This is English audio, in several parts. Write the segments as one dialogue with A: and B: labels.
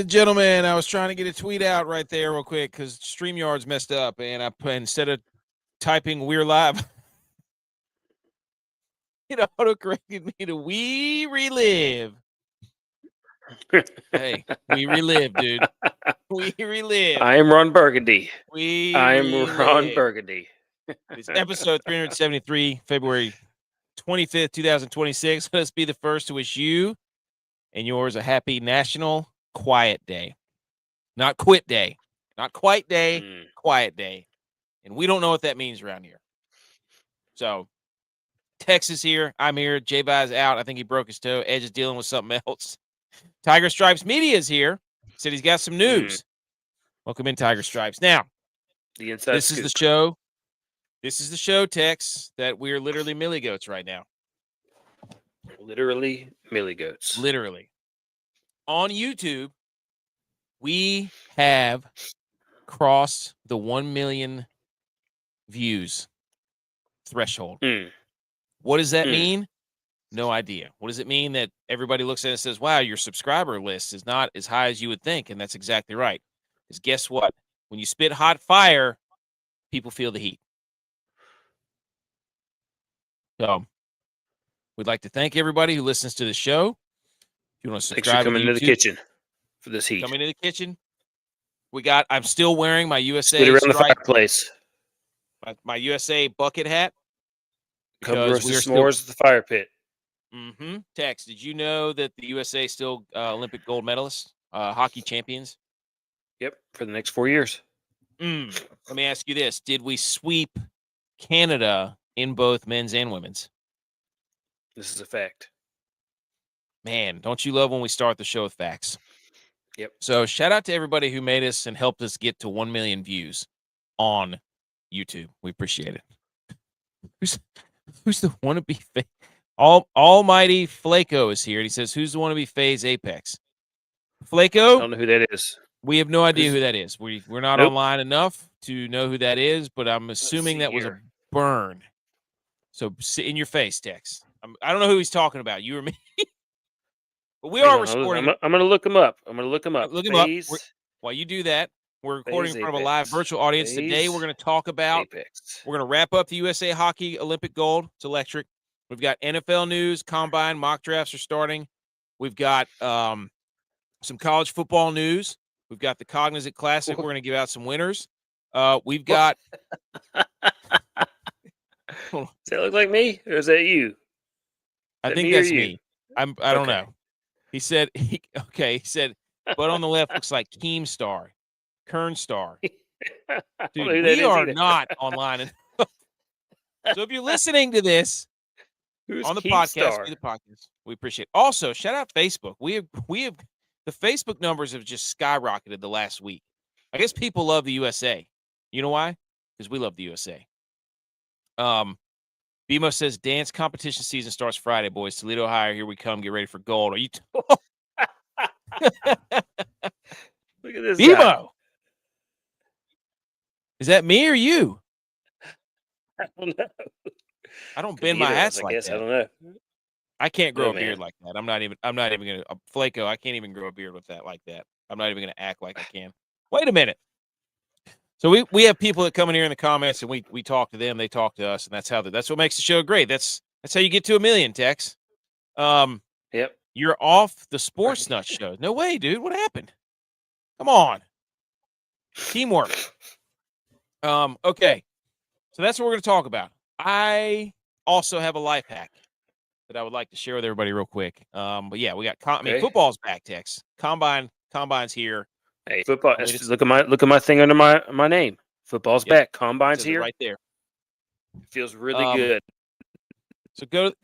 A: and gentlemen, I was trying to get a tweet out right there real quick because StreamYard's messed up, and I put, instead of typing "We're live," it auto-corrected me to "We relive." Hey, we relive, dude. We relive.
B: I am Ron Burgundy.
A: I'm
B: Ron Burgundy.
A: It's episode 373, February 25th, 2026. Let us be the first to wish you and yours a happy National Quiet Day. Not Quit Day. Not Quiet Day, Quiet Day. And we don't know what that means around here. So, Texas here. I'm here. G.U.Y.S out. I think he broke his toe. Edge is dealing with something else. Tiger Stripes Media is here. Said he's got some news. Welcome in, Tiger Stripes. Now, this is the show. This is the show, Tex, that we're literally millie goats right now.
B: Literally millie goats.
A: Literally. On YouTube, we have crossed the 1 million views threshold. What does that mean? No idea. What does it mean that everybody looks at it and says, wow, your subscriber list is not as high as you would think? And that's exactly right. Because guess what? When you spit hot fire, people feel the heat. So we'd like to thank everybody who listens to the show. If you want to subscribe,
B: thanks for coming to the kitchen for this heat.
A: Coming to the kitchen. I'm still wearing my USA
B: Sit around the fireplace.
A: My USA bucket hat.
B: Come roast the s'mores at the fire pit.
A: Tex, did you know that the USA is still Olympic gold medalists, hockey champions?
B: Yep, for the next 4 years.
A: Let me ask you this. Did we sweep Canada in both men's and women's?
B: This is a fact.
A: Man, don't you love when we start the show with facts?
B: Yep.
A: So shout out to everybody who made us and helped us get to 1 million views on YouTube. We appreciate it. Who's the wannabe FaZe? Almighty Flaco is here. And he says, who's the wannabe FaZe Apex? Flaco?
B: I don't know who that is.
A: We have no idea who that is. We're not online enough to know who that is, but I'm assuming that was a burn. So in your face, Tex. I don't know who he's talking about, you or me. But we are recording.
B: I'm going to look him up. Look him up.
A: While you do that, we're recording in front of a live virtual audience. Today, we're going to talk about, we're going to wrap up the USA Hockey Olympic Gold. It's electric. We've got NFL news, combine, mock drafts are starting. We've got some college football news. We've got the Cognizant Classic. We're going to give out some winners. We've got.
B: Does that look like me, or is that you?
A: I think that's me. I don't know. He said, but on the left looks like Keemstar, Kernstar. Dude, we are not online. So if you're listening to this on the podcast, we appreciate it. Also, shout out Facebook. We have the Facebook numbers have just skyrocketed the last week. I guess people love the USA. You know why? Because we love the USA. BMO says dance competition season starts Friday, boys. Toledo, Ohio, here we come. Get ready for gold. Are you?
B: Look at this
A: BMO.
B: guy.
A: Is that me or you?
B: I don't know.
A: I don't bend my hats like that.
B: I don't know.
A: I can't grow a beard like that. I'm not even gonna Flaco. I can't even grow a beard with that like that. I'm not even gonna act like I can. Wait a minute. So we have people that come in here in the comments and we talk to them, they talk to us, and that's what makes the show great. That's how you get to 1 million, Tex.
B: Yep.
A: You're off the Sports Nut show. No way, dude. What happened? Come on. Teamwork. Okay. So that's what we're going to talk about. I also have a life hack that I would like to share with everybody real quick. But yeah, we got football's back, Tex. Combine's here.
B: Hey, football. Look at my thing under my name. Football's back. Combine's here.
A: Right there.
B: It feels really good.
A: So go to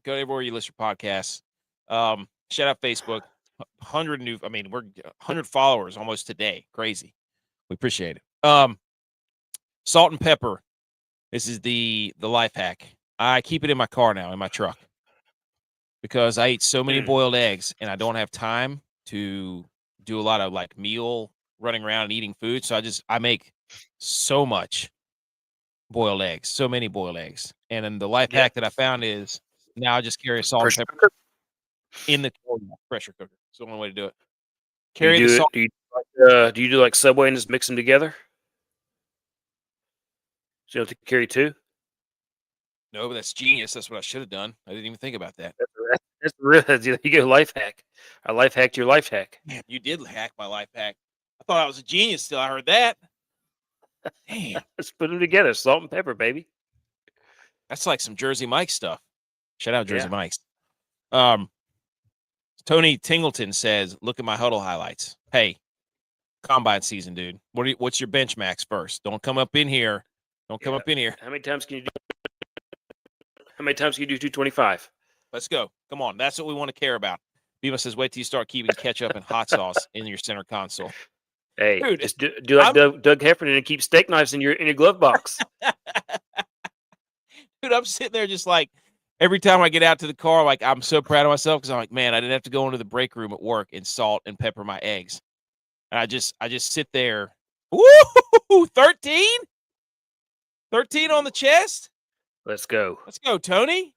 A: everywhere you listen to podcasts. Shout out Facebook. 100 we're 100 followers almost today. Crazy. We appreciate it. Salt and pepper. This is the life hack. I keep it in my car now, in my truck, because I eat so many boiled eggs and I don't have time to do a lot of like meal running around and eating food. So I make so much boiled eggs, so many boiled eggs. And then the life hack that I found is now I just carry a salt and pepper. in the pressure cooker. It's the only way to do it.
B: Do you
A: Carry the
B: do
A: salt.
B: do you do like Subway and just mix them together? So you have to carry two.
A: No, but that's genius. That's what I should have done. I didn't even think about that.
B: That's real. You get a life hack. I life hacked your life hack.
A: Man, you did hack my life hack. I thought I was a genius till I heard that. Damn,
B: Let's put them together. Salt and pepper, baby.
A: that's like some Jersey Mike stuff. Shout out Jersey
B: Yeah.
A: Mike's. Tony Tingleton says, "Look at my huddle highlights." Hey, combine season, dude. What's your bench max first? Don't come up in here. Don't come up in here.
B: How many times can you do? How many times can you do 225?
A: Let's go. Come on. That's what we want to care about. Bima says, wait till you start keeping ketchup and hot sauce in your center console.
B: Hey,
A: dude,
B: just do like Doug Heffernan and keep steak knives in your glove box.
A: Dude, I'm sitting there just like every time I get out to the car, like I'm so proud of myself because I'm like, man, I didn't have to go into the break room at work and salt and pepper my eggs. And I just sit there. Woo! 13? 13 on the chest?
B: Let's go.
A: Let's go, Tony.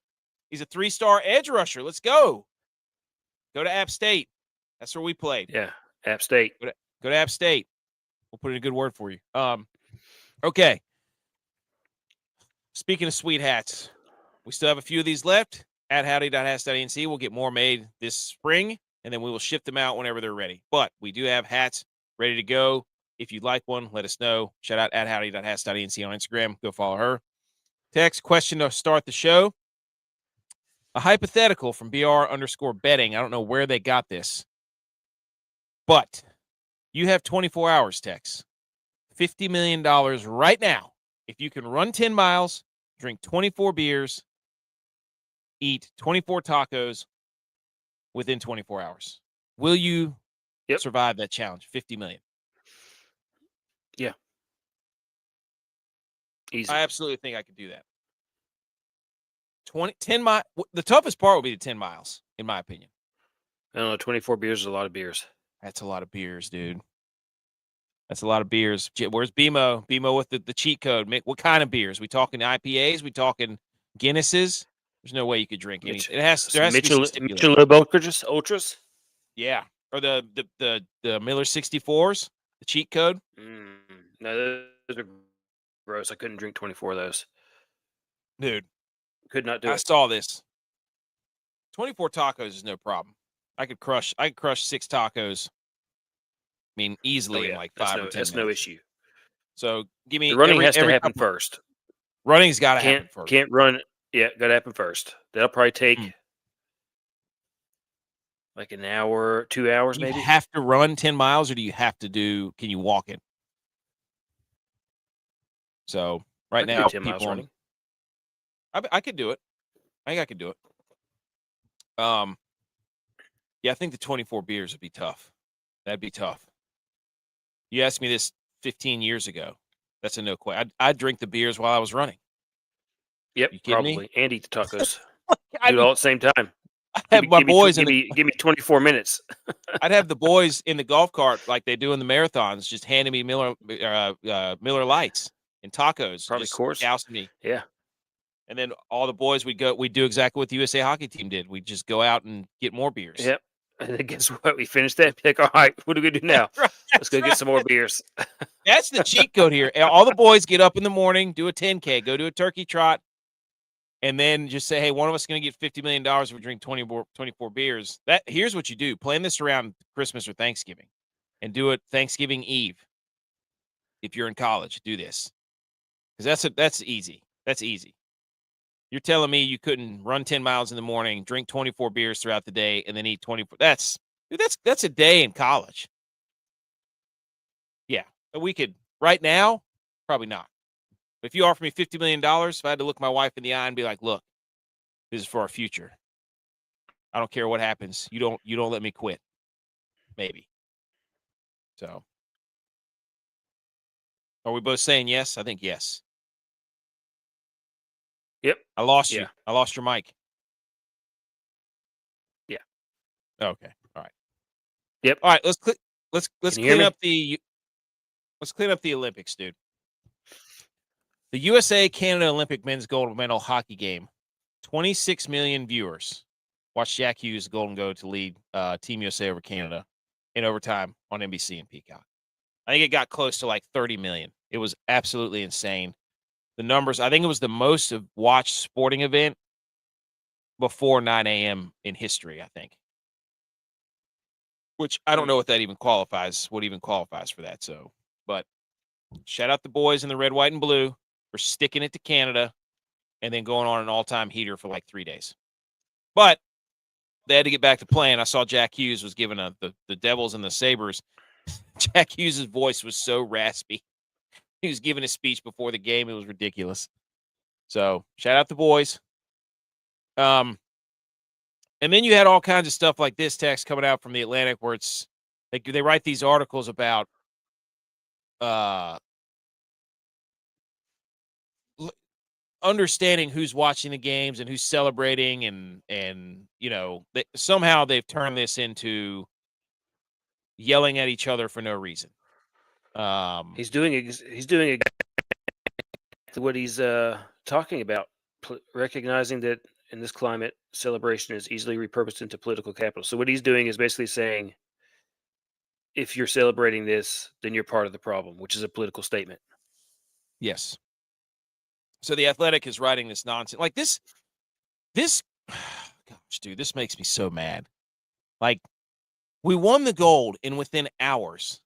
A: He's a 3-star edge rusher. Let's go. Go to App State. That's where we played.
B: Yeah, App State.
A: Go to App State. We'll put in a good word for you. Okay. Speaking of sweet hats, we still have a few of these left at howdy.hats.inc. We'll get more made this spring, and then we will ship them out whenever they're ready. But we do have hats ready to go. If you'd like one, let us know. Shout out at howdy.hats.inc on Instagram. Go follow her. Text question to start the show. A hypothetical from BR_betting. I don't know where they got this. But you have 24 hours, Tex. $50 million right now. If you can run 10 miles, drink 24 beers, eat 24 tacos within 24 hours. Will you survive that challenge? 50 million.
B: Yeah. Easy.
A: I absolutely think I could do that. 10 miles. The toughest part would be the 10 miles, in my opinion.
B: I don't know. 24 beers is a lot of beers.
A: That's a lot of beers, dude. That's a lot of beers. Where's BMO? BMO with the cheat code. What kind of beers? We talking IPAs? We talking Guinnesses? There's no way you could drink anything. There has to be some
B: Michelob Ultras.
A: Yeah, or the Miller 64s. The cheat code.
B: No, those are gross. I couldn't drink 24 of those.
A: Dude,
B: could not do it.
A: I saw this. 24 tacos is no problem. I could crush 6 tacos. I mean, easily in like 5 or 10 minutes.
B: That's no issue.
A: So give me
B: the running has to happen first.
A: Running's got to happen first.
B: Can't run. Yeah, got to happen first. That'll probably take like an hour, 2 hours, maybe.
A: You have to run 10 miles, or do you have to can you walk it? So right now,
B: 10 miles running.
A: I could do it. I think I could do it. Yeah, I think the 24 beers would be tough. That'd be tough. You asked me this 15 years ago. That's a no question. I'd drink the beers while I was running.
B: Yep, probably.
A: Me?
B: And eat the tacos. Do it all at the same time.
A: I have my boys
B: give me 24 minutes.
A: I'd have the boys in the golf cart like they do in the marathons, just handing me Miller Lights and tacos.
B: Probably course.
A: Dousing me.
B: Yeah.
A: And then all the boys we'd do exactly what the USA hockey team did. We'd just go out and get more beers.
B: Yep. And then guess what? We finished that. Be like, all right, what do we do now? Let's go get some more beers.
A: That's the cheat code here. All the boys get up in the morning, do a 10K, go do a turkey trot, and then just say, hey, one of us is going to get $50 million if we drink 24 beers. Here's what you do. Plan this around Christmas or Thanksgiving and do it Thanksgiving Eve. If you're in college, do this. Because that's easy. That's easy. You're telling me you couldn't run 10 miles in the morning, drink 24 beers throughout the day, and then eat 24. That's a day in college. Yeah. But we could, right now, probably not. But if you offer me $50 million, if I had to look my wife in the eye and be like, look, this is for our future. I don't care what happens. You don't let me quit. Maybe. So. Are we both saying yes? I think yes.
B: Yep.
A: I lost you. I lost your mic.
B: Yeah.
A: Okay. All right.
B: Yep.
A: All right. Let's clean up the Olympics, dude. The USA Canada Olympic men's gold medal hockey game. 26 million viewers. watch Jack Hughes, the Golden Goat, to lead Team USA over Canada in overtime on NBC and Peacock. I think it got close to like 30 million. It was absolutely insane. The numbers, I think it was the most watched sporting event before 9 a.m. in history, I think. Which I don't know what even qualifies for that. So, but shout out the boys in the red, white, and blue for sticking it to Canada and then going on an all-time heater for like 3 days. But they had to get back to playing. I saw Jack Hughes was giving the Devils and the Sabres. Jack Hughes' voice was so raspy. He was giving a speech before the game. It was ridiculous. So shout out the boys. And then you had all kinds of stuff like this text coming out from the Atlantic where it's like they write these articles about understanding who's watching the games and who's celebrating and somehow they've turned this into yelling at each other for no reason.
B: He's doing exactly what he's talking about, recognizing that in this climate, celebration is easily repurposed into political capital. So what he's doing is basically saying, if you're celebrating this, then you're part of the problem, which is a political statement.
A: Yes. So the Athletic is writing this nonsense. Like this, gosh, dude, this makes me so mad. Like, we won the gold, and within hours,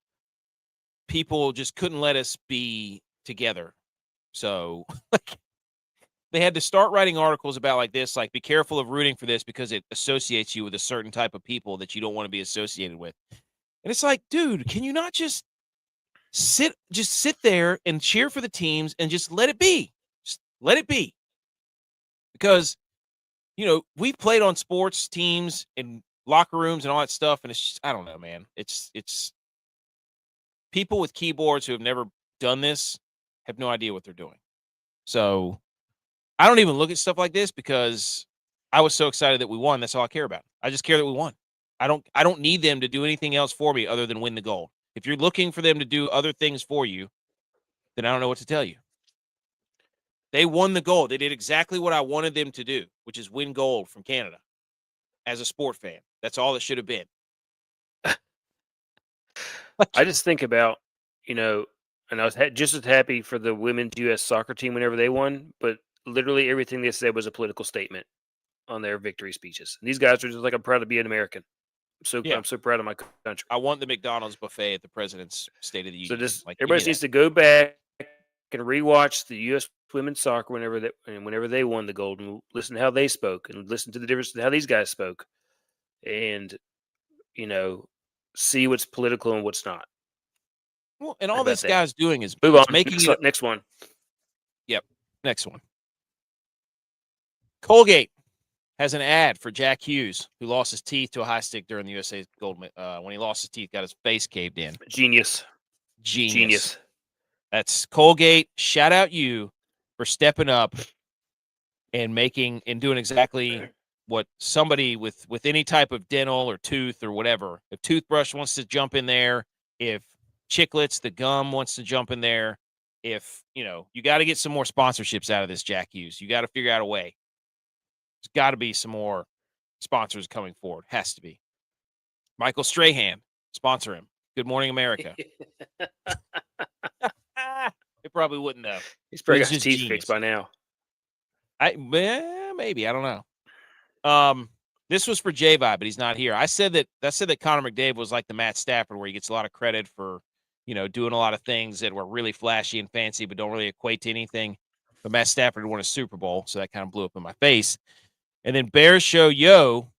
A: people just couldn't let us be together. So, like, they had to start writing articles about like this, like, be careful of rooting for this because it associates you with a certain type of people that you don't want to be associated with. And it's like, dude, can you not just sit there and cheer for the teams and just let it be? Just let it be. Because, we've played on sports teams and locker rooms and all that stuff, and it's just, I don't know, man. It's people with keyboards who have never done this have no idea what they're doing. So I don't even look at stuff like this because I was so excited that we won. That's all I care about. I just care that we won. I don't need them to do anything else for me other than win the gold. If you're looking for them to do other things for you, then I don't know what to tell you. They won the gold. They did exactly what I wanted them to do, which is win gold from Canada. As a sport fan, that's all it should have been.
B: I just think about, and I was just as happy for the women's U.S. soccer team whenever they won, but literally everything they said was a political statement on their victory speeches. And these guys are just like, I'm proud to be an American. I'm so proud of my country.
A: I want the McDonald's buffet at the President's State of the Union.
B: So just everybody needs to go back and rewatch the U.S. women's soccer whenever they won the gold, and listen to how they spoke, and listen to the difference in how these guys spoke, and see what's political and what's not.
A: Well, and all this guy's doing is
B: move on.
A: Making
B: next one.
A: Yep, next one. Colgate has an ad for Jack Hughes, who lost his teeth to a high stick during the USA Gold. When he lost his teeth, got his face caved in.
B: Genius.
A: That's Colgate. Shout out you for stepping up and doing exactly what somebody with any type of dental or tooth or whatever. If Toothbrush wants to jump in there, if Chiclets, the gum, wants to jump in there, if you got to get some more sponsorships out of this, Jack Hughes. You got to figure out a way. There's got to be some more sponsors coming forward. Has to be. Michael Strahan, sponsor him. Good Morning America. It probably wouldn't though.
B: He's probably got his teeth fixed by now.
A: Maybe, I don't know. This was for J-Vi, but he's not here. I said that Connor McDavid was like the Matt Stafford, where he gets a lot of credit for doing a lot of things that were really flashy and fancy, but don't really equate to anything. But Matt Stafford won a Super Bowl, so that kind of blew up in my face. And then Bears Show Yo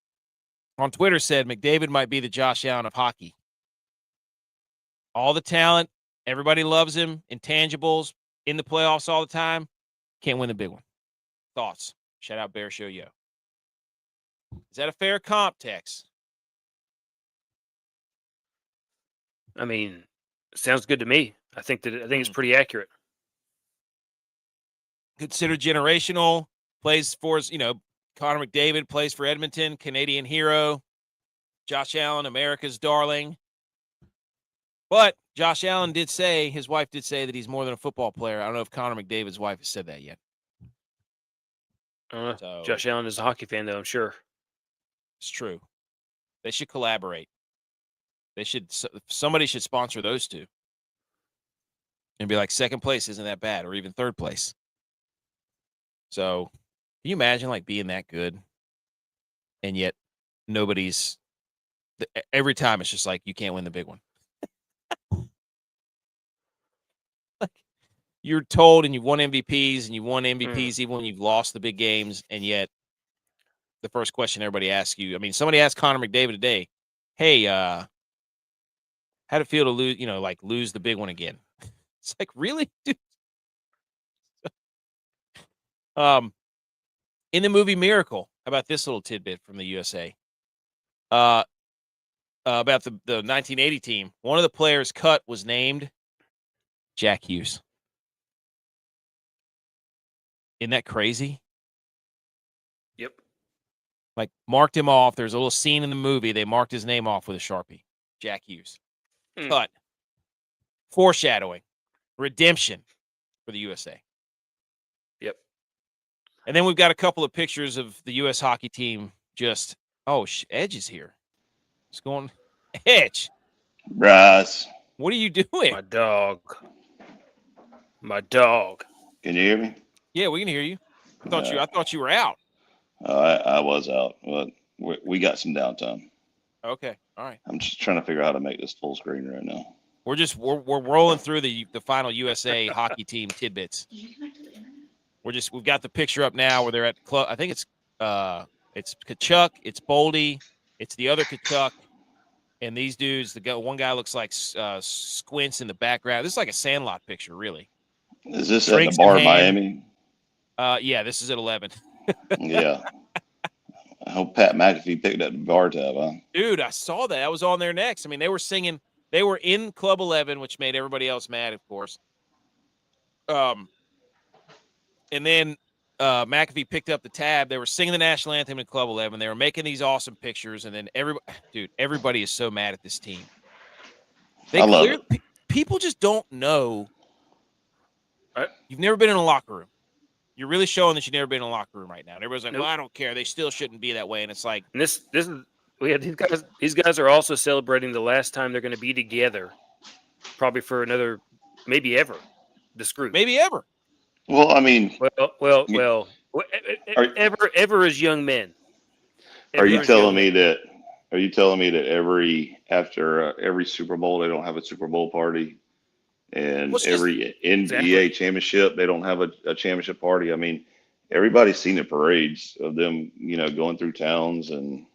A: on Twitter said McDavid might be the Josh Allen of hockey. All the talent, everybody loves him, intangibles, in the playoffs all the time. Can't win the big one. Thoughts? Shout out Bear Show Yo. Is that a fair comp, Tex?
B: I mean, sounds good to me. I think it's pretty accurate.
A: Considered generational, plays for Connor McDavid plays for Edmonton, Canadian hero. Josh Allen, America's darling. But Josh Allen his wife did say that he's more than a football player. I don't know if Connor McDavid's wife has said that yet.
B: Josh Allen is a hockey fan, though, I'm sure.
A: It's true. They should collaborate. Somebody should sponsor those two. And be like, second place isn't that bad, or even third place. So, can you imagine like being that good, and yet nobody's. Every time it's just like you can't win the big one. Like, you're told, and you've won MVPs, and you've won MVPs even when you've lost the big games, and yet the first question everybody asks you. I mean, somebody asked Connor McDavid today, "Hey, how'd it feel to lose? Like lose the big one again?" It's like, really, dude. In the movie Miracle, how about this little tidbit from the USA? About the 1980 team, one of the players cut was named Jack Hughes. Isn't that crazy?
B: Yep.
A: Like, marked him off. There's a little scene in the movie. They marked his name off with a Sharpie. Jack Hughes. Cut. Foreshadowing. Redemption for the USA.
B: Yep.
A: And then we've got a couple of pictures of the U.S. hockey team just, Edge is here. What's going on? Edge.
C: Bryce.
A: What are you doing?
B: My dog.
C: Can you hear me?
A: Yeah, we can hear you. I thought you were out.
C: I was out, but we got some downtime.
A: Okay, all right.
C: I'm just trying to figure out how to make this full screen right now.
A: We're rolling through the final USA hockey team tidbits. We've got the picture up now where they're at club. I think it's Kachuk, it's Boldy, it's the other Kachuk, and these dudes. One guy looks like Squints in the background. This is like a Sandlot picture, really.
C: Is this at the bar in Miami?
A: Yeah, this is at 11.
C: Yeah. I hope Pat McAfee picked up the bar tab, huh?
A: Dude, I saw that. I was on there next. I mean, they were singing. They were in Club 11, which made everybody else mad, of course. And then McAfee picked up the tab. They were singing the national anthem in Club 11. They were making these awesome pictures, and then everybody is so mad at this team.
C: I love it.
A: People just don't know. You've never been in a locker room. You're really showing that you've never been in a locker room right now. And everybody's like, well, I don't care. They still shouldn't be that way. And it's like,
B: and this is these guys are also celebrating the last time they're going to be together, probably for another, maybe ever, this group.
A: Maybe ever.
C: Well, I mean,
B: ever as young men.
C: Are you telling me that after every Super Bowl they don't have a Super Bowl party? And every NBA championship, they don't have a championship party. I mean, everybody's seen the parades of them, going through towns and,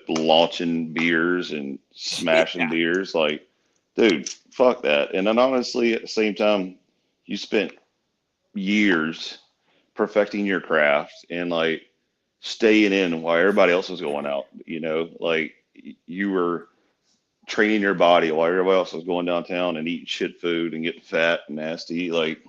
C: launching beers and smashing beers. Like, dude, fuck that. And then honestly, at the same time, you spent years perfecting your craft and like staying in while everybody else was going out, like you were training your body while everybody else was going downtown and eating shit food and getting fat and nasty. Like,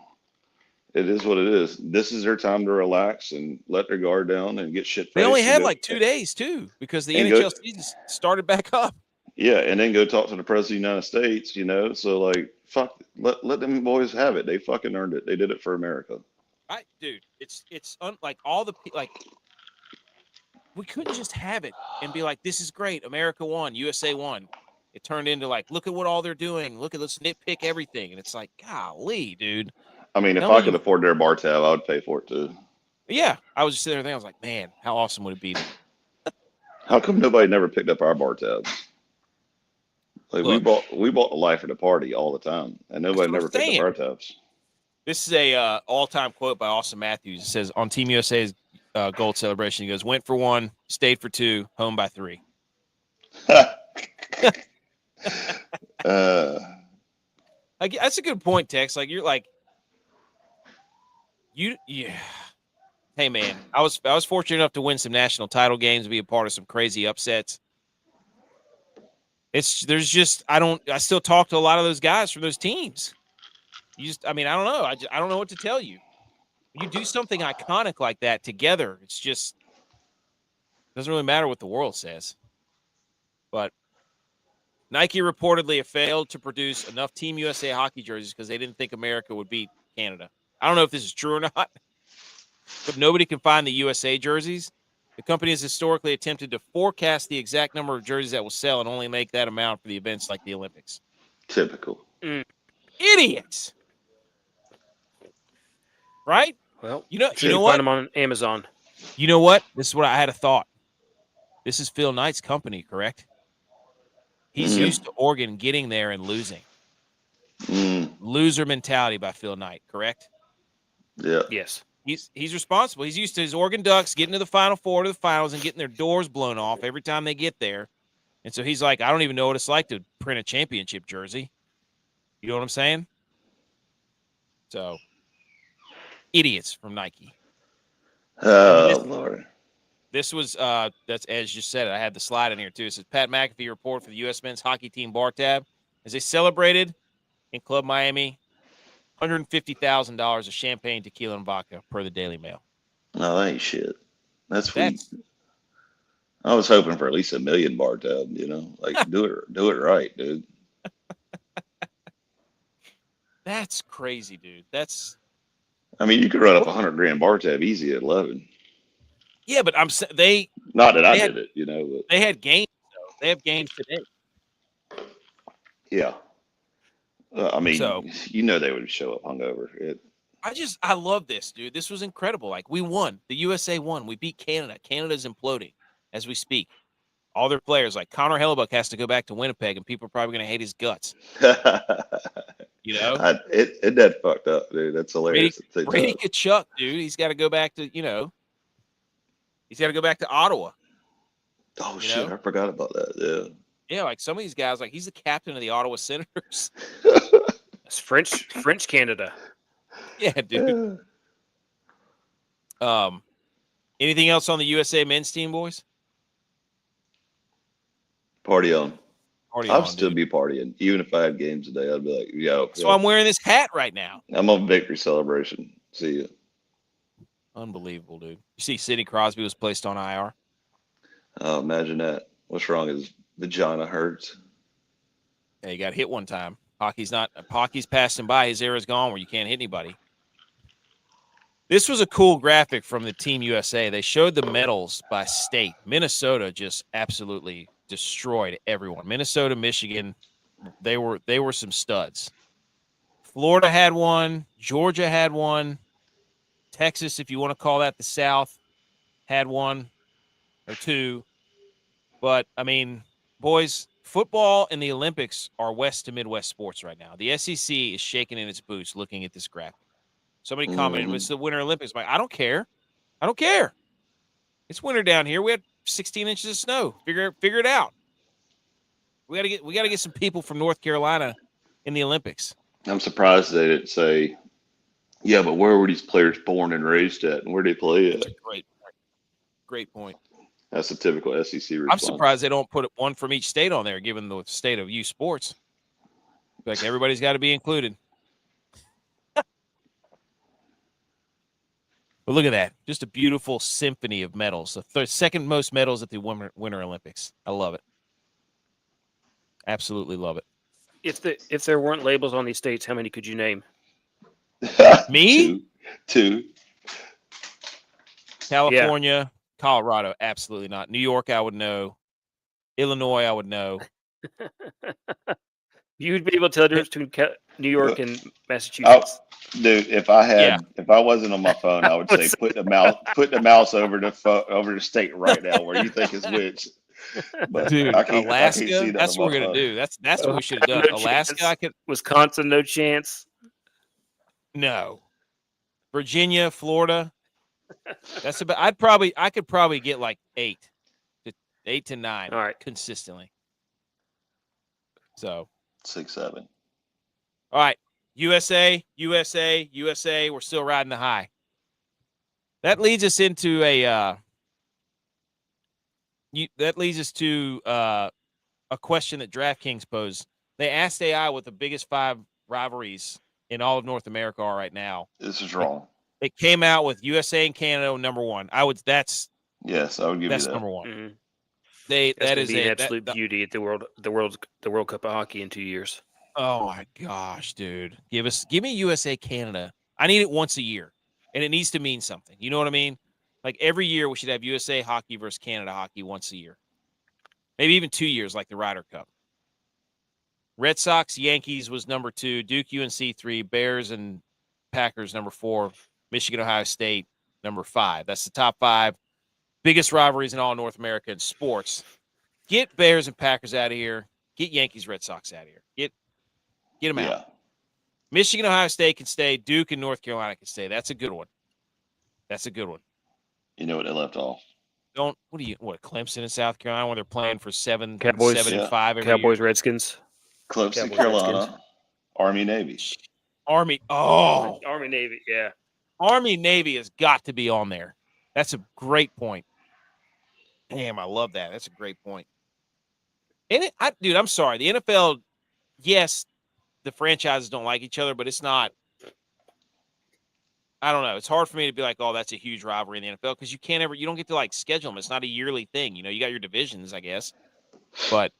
C: it is what it is. This is their time to relax and let their guard down and get shit.
A: They only had like 2 days too, because the NHL season started back up.
C: Yeah, and then go talk to the president of the United States. So like, fuck, let them boys have it. They fucking earned it. They did it for America.
A: Dude, it's like all the like. We couldn't just have it and be like, this is great. America won. USA won. It turned into like, look at what all they're doing. Let's nitpick everything. And it's like, golly, dude.
C: I mean, if I could afford their bar tab, I would pay for it too.
A: Yeah. I was just sitting there thinking, I was like, man, how awesome would it be?
C: How come nobody never picked up our bar tabs? Like, we bought the life of the party all the time, and nobody never picked up our tabs.
A: This is a all-time quote by Austin Matthews. It says, on Team USA's gold celebration, he goes, went for 1, stayed for 2, home by 3. Like, that's a good point, Tex. Like, you're like, yeah. Hey man, I was fortunate enough to win some national title games, be a part of some crazy upsets. I still talk to a lot of those guys from those teams. I don't know. I don't know what to tell you. When you do something iconic like that together, it's just doesn't really matter what the world says. But Nike reportedly have failed to produce enough Team USA hockey jerseys because they didn't think America would beat Canada. I don't know if this is true or not, but nobody can find the USA jerseys. The company has historically attempted to forecast the exact number of jerseys that will sell and only make that amount for the events like the Olympics.
C: Typical.
A: Idiots. Right?
B: Well,
A: you know
B: find
A: what?
B: them on Amazon.
A: You know what? This is what I had a thought. This is Phil Knight's company, correct? He's used to Oregon getting there and losing. Loser mentality by Phil Knight, correct?
C: Yeah.
B: Yes.
A: He's responsible. He's used to his Oregon Ducks getting to the Final Four, to the finals, and getting their doors blown off every time they get there. And so he's like, I don't even know what it's like to print a championship jersey. You know what I'm saying? So, idiots from Nike.
C: Lord.
A: This was, that's as just said it. I had the slide in here too. It says Pat McAfee report for the U.S. men's hockey team bar tab as they celebrated in Club Miami $150,000 of champagne, tequila, and vodka per the Daily Mail.
C: No, that ain't shit. That's sweet. I was hoping for at least $1 million bar tab, like do it right, dude.
A: That's crazy, dude.
C: I mean, you could run up $100,000 bar tab easy at 11.
A: Yeah, but
C: not that I did it, but
A: they had games though. They have games today.
C: Yeah. I mean,
A: so,
C: they would show up hungover.
A: I love this, dude. This was incredible. Like, we won. The USA won. We beat Canada. Canada's imploding as we speak. All their players, like Connor Hellebuck, has to go back to Winnipeg, and people are probably going to hate his guts.
C: It that fucked up, dude. That's hilarious.
A: Brady Tkachuk, dude. He's got to go back to, he's got to go back to Ottawa.
C: Oh, shit. I forgot about that. Yeah.
A: Yeah, like some of these guys, like he's the captain of the Ottawa Senators.
B: It's French Canada.
A: Yeah, dude. Anything else on the USA men's team, boys?
C: Party on.
A: I'd
C: still be partying. Even if I had games today, I'd be like, yo.
A: So I'm wearing this hat right now.
C: I'm on victory celebration. See you.
A: Unbelievable, dude. You see Sidney Crosby was placed on IR?
C: Oh, imagine that. What's wrong? His vagina hurts.
A: Yeah, he got hit one time. Hockey's passing by. His era's gone where you can't hit anybody. This was a cool graphic from the Team USA. They showed the medals by state. Minnesota just absolutely destroyed everyone. Minnesota, Michigan, they were some studs. Florida had one. Georgia had one. Texas, if you want to call that the South, had one or two. But, I mean, boys, football and the Olympics are West to Midwest sports right now. The SEC is shaking in its boots looking at this graphic. Somebody commented, it's the Winter Olympics. I'm like, I don't care. I don't care. It's winter down here. We had 16 inches of snow. Figure it out. We gotta get some people from North Carolina in the Olympics. I'm
C: surprised they didn't say, yeah, but where were these players born and raised at, and where did they play at?
A: That's a great point.
C: That's a typical SEC response.
A: I'm surprised they don't put one from each state on there, given the state of youth sports. Like, everybody's got to be included. But look at that. Just a beautiful symphony of medals. The second most medals at the Winter Olympics. I love it. Absolutely love it.
B: If there weren't labels on these states, how many could you name?
A: Me?
C: Two.
A: California, Colorado, absolutely not. New York, I would know. Illinois, I would know.
B: You'd be able to tell the difference between New York and Massachusetts.
C: Dude, if I wasn't on my phone, I would say put the mouse over the state right now where you think is which. But
A: dude, Alaska, that's what we're gonna do. That's what we should have done. Alaska,
B: Wisconsin, no chance.
A: No. Virginia, Florida. That's about. I could probably get like 8 to 9.
B: All right,
A: consistently. So
C: 6, 7.
A: All right, USA. We're still riding the high. That leads us into a question that DraftKings posed. They asked AI what the biggest 5 rivalries in all of North America are right now.
C: This is wrong.
A: It came out with USA and Canada number 1.
C: Yes, I would give you that.
A: That's number 1.
B: Mm-hmm.
A: That is
B: an absolute beauty at the World Cup of Hockey in 2 years.
A: Oh my gosh, dude! Give me USA Canada. I need it once a year, and it needs to mean something. You know what I mean? Like every year, we should have USA hockey versus Canada hockey once a year. Maybe even 2 years, like the Ryder Cup. Red Sox, Yankees was number 2. Duke, UNC 3. Bears and Packers number 4. Michigan, Ohio State number 5. That's the top 5 biggest rivalries in all North America in sports. Get Bears and Packers out of here. Get Yankees, Red Sox out of here. Get them out. Michigan, Ohio State can stay. Duke and North Carolina can stay. That's a good one. That's a good one.
C: You know what they left off?
A: Clemson and South Carolina when they're playing for 7
B: Cowboys,
A: 7 and 5 every
B: Cowboys,
A: year.
B: Redskins.
C: Clemson,
B: Cowboys,
C: Carolina,
B: Redskins.
C: Army, Navy.
A: Army,
B: Navy, yeah.
A: Army, Navy has got to be on there. That's a great point. Damn, I love that. That's a great point. And dude, I'm sorry. The NFL, yes, the franchises don't like each other, but it's not. I don't know. It's hard for me to be like, oh, that's a huge rivalry in the NFL because you don't get to like schedule them. It's not a yearly thing. You got your divisions, I guess. But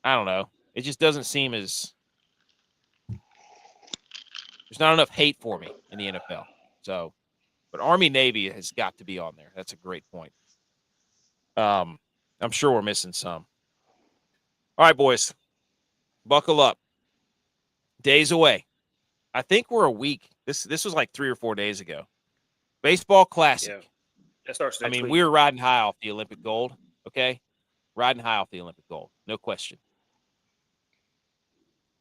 A: I don't know. It just doesn't seem as. There's not enough hate for me in the NFL. So, but Army Navy has got to be on there. That's a great point. I'm sure we're missing some. All right, boys, buckle up. Days away. I think we're a week. This was like 3 or 4 days ago. Baseball Classic.
B: Yeah. That starts next week.
A: We were riding high off the Olympic gold. Okay, riding high off the Olympic gold, no question.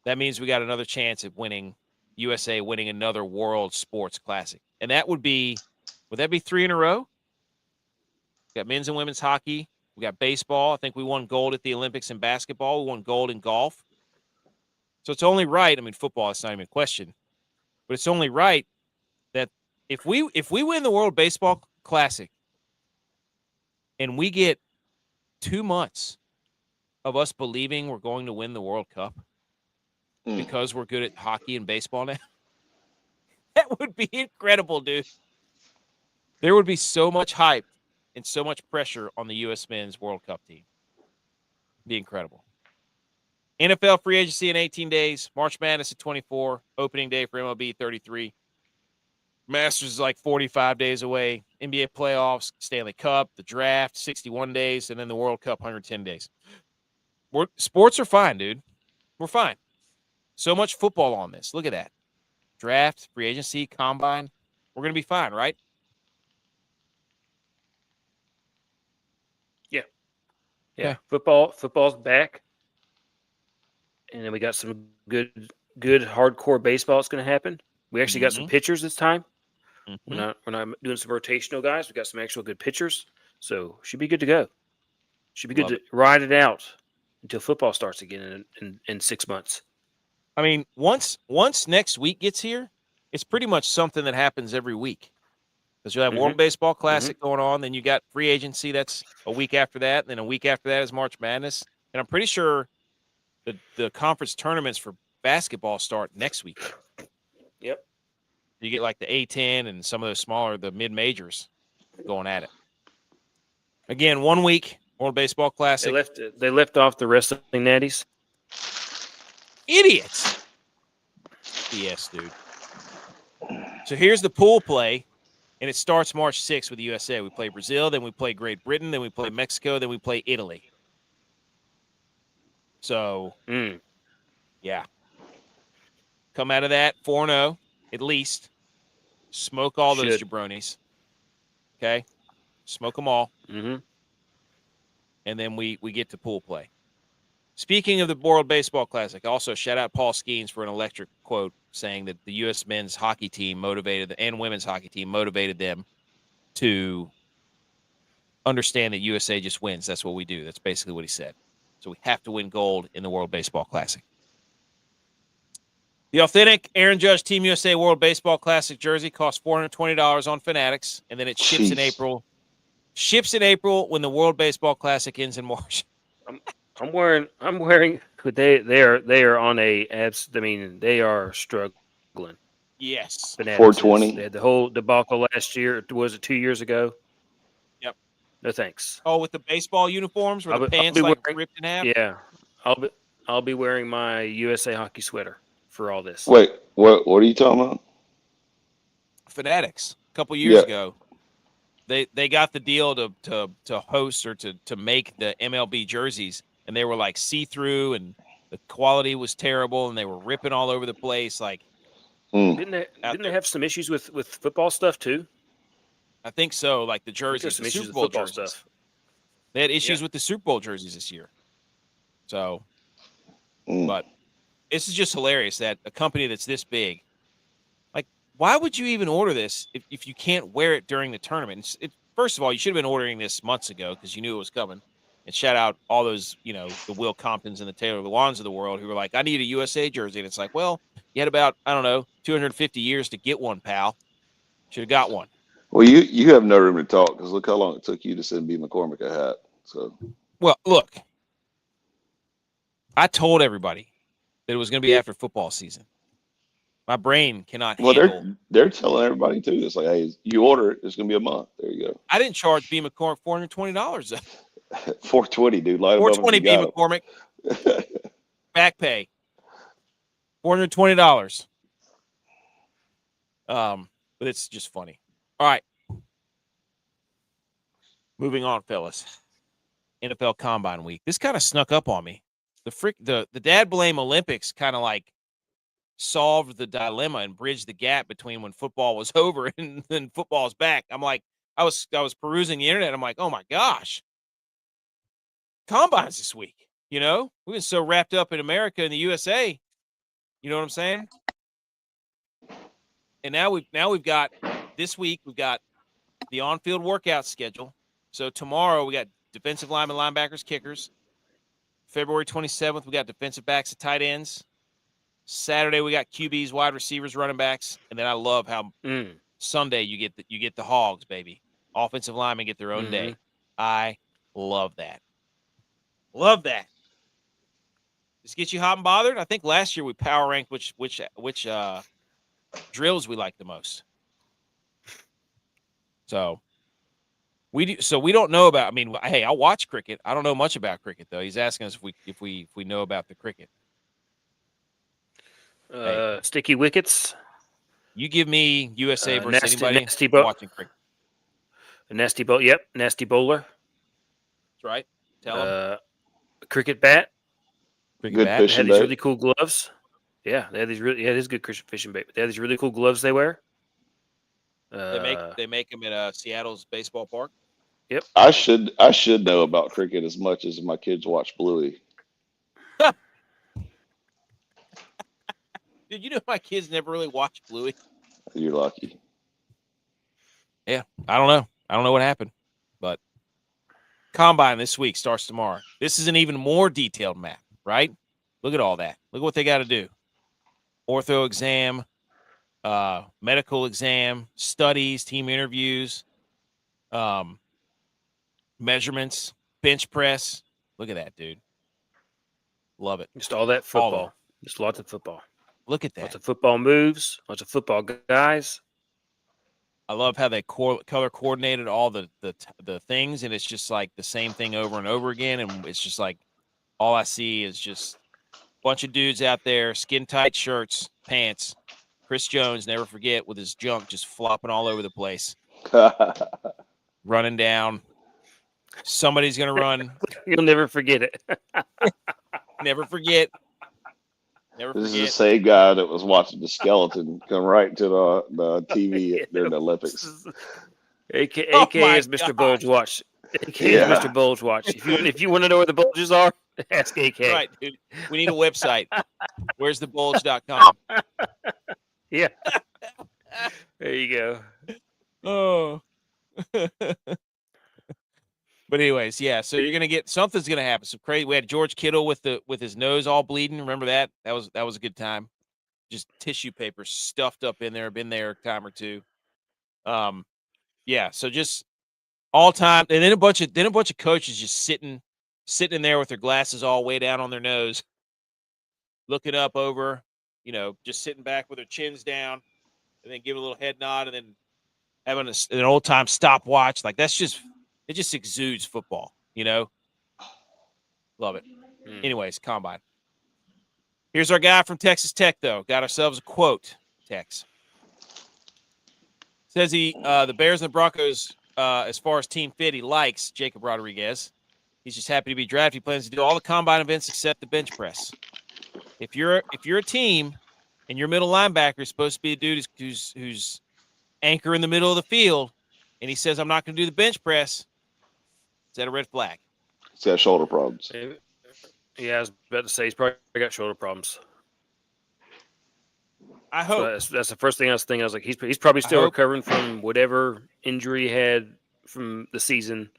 A: That means we got another chance at winning. USA winning another World Sports Classic, and that would that be 3 in a row? We got men's and women's hockey. We got baseball. I think we won gold at the Olympics in basketball. We won gold in golf. So it's only right. Football, it's not even a question. But it's only right that if we win the World Baseball Classic and we get 2 months of us believing we're going to win the World Cup because we're good at hockey and baseball now, that would be incredible, dude. There would be so much hype and so much pressure on the U.S. Men's World Cup team. It'd be incredible. NFL free agency in 18 days. March Madness at 24. Opening day for MLB 33. Masters is like 45 days away. NBA playoffs, Stanley Cup, the draft, 61 days, and then the World Cup, 110 days. Sports are fine, dude. We're fine. So much football on this. Look at that. Draft, free agency, combine. We're going to be fine, right?
B: Yeah. Football's back. And then we got some good hardcore baseball that's going to happen. We actually got some pitchers this time. We're not doing some rotational guys. We got some actual good pitchers. So should be good to go. Should be good to ride it out until football starts again in 6 months.
A: Once next week gets here, it's pretty much something that happens every week. Because you'll have World Baseball Classic going on, then you got free agency. That's a week after that. And then a week after that is March Madness. And I'm pretty sure the conference tournaments for basketball start next week.
B: Yep.
A: You get like the A10 and some of those smaller, the mid-majors going at it. Again, 1 week, World Baseball Classic.
B: They left off the wrestling natties.
A: Idiots. Yes, dude. So here's the pool play. And it starts March 6th with the USA. We play Brazil, then we play Great Britain, then we play Mexico, then we play Italy. So, yeah. Come out of that 4-0, at least. Smoke all those jabronis. Okay? Smoke them all. And then we get to pool play. Speaking of the World Baseball Classic, also shout out Paul Skeens for an electric quote saying that the U.S. men's hockey team and women's hockey team motivated them to understand that USA just wins. That's what we do. That's basically what he said. So we have to win gold in the World Baseball Classic. The authentic Aaron Judge Team USA World Baseball Classic jersey costs $420 on Fanatics, and then it ships in April. Ships in April when the World Baseball Classic ends in March.
B: I'm wearing. They are on a abs. They are struggling.
A: Yes.
B: Fanatics
C: 420.
B: They had the whole debacle last year. Was it 2 years ago?
A: Yep.
B: No thanks.
A: Oh, with the baseball uniforms where the pants ripped in half.
B: Yeah. I'll be wearing my USA hockey sweater for all this.
C: Wait, what are you talking about?
A: Fanatics a couple years ago. they got the deal to host or to make the MLB jerseys, and they were like see-through, and the quality was terrible, and they were ripping all over the place. Like,
B: didn't they have some issues with football stuff too?
A: I think so. Like the
B: I think there's
A: jerseys,
B: some
A: the
B: issues
A: Super
B: with
A: Bowl
B: football
A: jerseys.
B: stuff.
A: They had issues with the Super Bowl jerseys this year. So, but this is just hilarious that a company that's this big, like, why would you even order this if you can't wear it during the tournament? First of all, you should have been ordering this months ago because you knew it was coming. And shout out all those, the Will Comptons and the Taylor Lewans of the world who were like, I need a USA jersey. And it's like, well, you had about, I don't know, 250 years to get one, pal. Should have got one.
C: Well, you have no room to talk because look how long it took you to send B. McCormick a hat. So,
A: well, look, I told everybody that it was going to be after football season. My brain cannot handle.
C: They're telling everybody too. It's like, hey, you order it, it's going to be a month. There you go.
A: I didn't charge B. McCormick $420.
C: $420, dude. Light above
A: $420, B. McCormick. Back pay. $420. But it's just funny. All right. Moving on, fellas. NFL Combine Week. This kind of snuck up on me. The dad blame Olympics kind of like solved the dilemma and bridged the gap between when football was over and then football's back. I'm like, I was perusing the internet. I'm like, oh my gosh, Combines this week. We've been so wrapped up in America and the USA. You know what I'm saying? And now we've got this week. We've got the on-field workout schedule. So tomorrow we got defensive linemen, linebackers, kickers. February 27th, we got defensive backs and tight ends. Saturday, we got QBs, wide receivers, running backs. And then I love how Sunday you get the hogs, baby. Offensive linemen get their own day. I love that. Love that. This gets you hot and bothered? I think last year we power ranked which drills we like the most. So we don't know about. I mean, hey, I'll watch cricket. I don't know much about cricket though. He's asking us if we know about the cricket.
B: Hey, sticky wickets.
A: You give me USA versus anybody
B: nasty
A: watching cricket.
B: A nasty bowl. Yep, nasty bowler.
A: That's right. Tell him.
B: Cricket bat.
C: Good
B: They
C: fishing
B: had these
C: bait.
B: really cool gloves. Yeah, they had these really. Yeah, it is good fishing bait. But they had these really cool gloves they wear.
A: They make them at Seattle's baseball park.
B: Yep.
C: I should know about cricket as much as my kids watch Bluey.
A: Dude, my kids never really watched Bluey.
C: You're lucky.
A: Yeah, I don't know. I don't know what happened, but Combine this week starts tomorrow. This is an even more detailed map, right? Look at all that. Look at what they got to do. Ortho exam, medical exam, studies, team interviews, measurements, bench press. Look at that, dude. Love it.
B: Just all that football. Just lots of football.
A: Look at that.
B: Lots of football moves. Lots of football guys.
A: I love how they color coordinated all the things, and it's just like the same thing over and over again. And it's just like all I see is just a bunch of dudes out there, skin tight shirts, pants. Chris Jones, never forget, with his junk just flopping all over the place, running down. Somebody's gonna run.
B: You'll never forget it.
A: Never forget. Never
C: This
A: forget.
C: is the same guy that was watching the skeleton come right to the TV during the Olympics.
B: AK
A: Oh
B: is
A: my
B: Mr.
A: God.
B: Bulge Watch. AK
C: Yeah.
B: is Mr. Bulge Watch. If you want to know where the bulges are, ask AK.
A: Right, dude. We need a website. Where's the bulge.com?
B: Yeah. There you go.
A: Oh. But anyways, yeah. So you're gonna get something's gonna happen. Some crazy. We had George Kittle with his nose all bleeding. Remember that? That was a good time. Just tissue paper stuffed up in there. Been there a time or two. Yeah. So just all time, and then a bunch of coaches just sitting in there with their glasses all way down on their nose, looking up over, just sitting back with their chins down, and then give a little head nod, and then having an old time stopwatch. Like it just exudes football, Love it. Anyways, Combine. Here's our guy from Texas Tech, though. Got ourselves a quote, Tex. Says the Bears and the Broncos as far as team fit, he likes Jacob Rodriguez. He's just happy to be drafted. He plans to do all the combine events except the bench press. If you're a team and your middle linebacker is supposed to be a dude who's anchor in the middle of the field, and he says, I'm not going to do the bench press, is that a red flag?
C: He's got shoulder problems.
B: Yeah, I was about to say he's probably got shoulder problems.
A: I hope.
B: So that's the first thing I was thinking. I was like, he's probably still recovering from whatever injury he had from the season,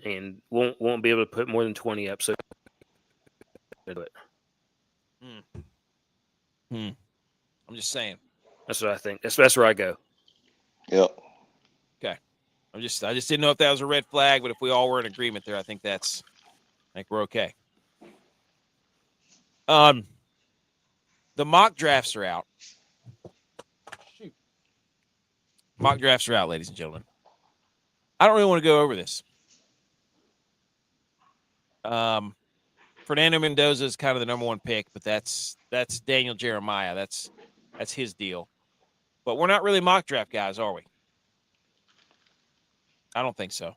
B: and won't be able to put more than 20 up. So,
A: I'm just saying.
B: That's what I think. That's where I go.
C: Yep.
A: Okay. I just didn't know if that was a red flag, but if we all were in agreement there, I think we're okay. The mock drafts are out. Mock drafts are out, ladies and gentlemen. I don't really want to go over this. Fernando Mendoza is kind of the number one pick, but that's Daniel Jeremiah. That's his deal. But we're not really mock draft guys, are we? I don't think so.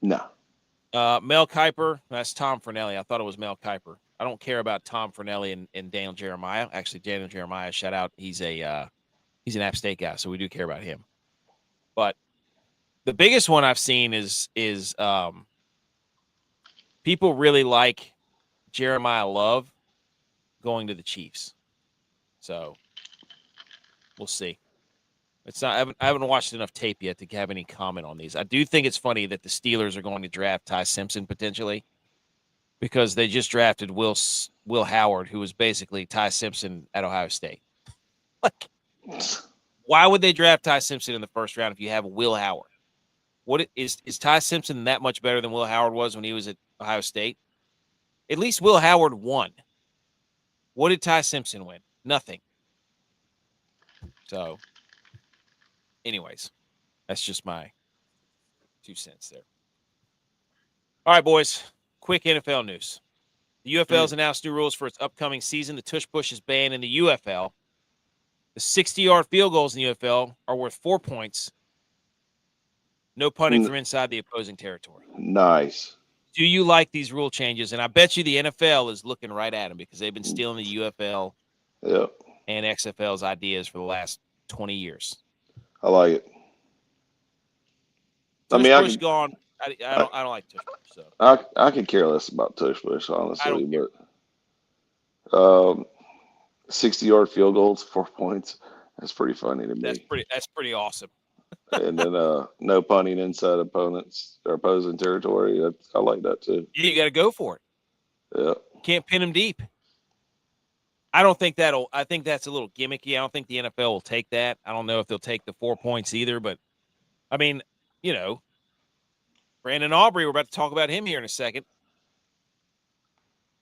C: No.
A: Mel Kiper, that's Tom Fornelli. I thought it was Mel Kiper. I don't care about Tom Fornelli and Daniel Jeremiah. Actually, Daniel Jeremiah, shout out. He's an App State guy, so we do care about him. But the biggest one I've seen is people really like Jeremiah Love going to the Chiefs. So we'll see. It's not. I haven't watched enough tape yet to have any comment on these. I do think it's funny that the Steelers are going to draft Ty Simpson potentially, because they just drafted Will Howard, who was basically Ty Simpson at Ohio State. Like, why would they draft Ty Simpson in the first round if you have Will Howard? What is Ty Simpson that much better than Will Howard was when he was at Ohio State? At least Will Howard won. What did Ty Simpson win? Nothing. So, anyways, that's just my 2 cents there. All right, boys. Quick NFL news. The UFL has announced new rules for its upcoming season. The tush push is banned in the UFL. The 60-yard field goals in the UFL are worth 4 points. No punting from inside the opposing territory.
C: Nice.
A: Do you like these rule changes? And I bet you the NFL is looking right at them, because they've been stealing the UFL and XFL's ideas for the last 20 years.
C: I like it.
A: Tush push gone. I don't like tush push. So
C: I could care less about tush push, honestly. But 60-yard field goals, 4 points. That's pretty funny to me.
A: That's pretty awesome.
C: And then no punting inside opponents or opposing territory. I like that too.
A: Yeah, you got to go for it.
C: Yeah.
A: Can't pin them deep. I think that's a little gimmicky. I don't think the NFL will take that. I don't know if they'll take the 4 points either, but I mean, Brandon Aubrey, we're about to talk about him here in a second.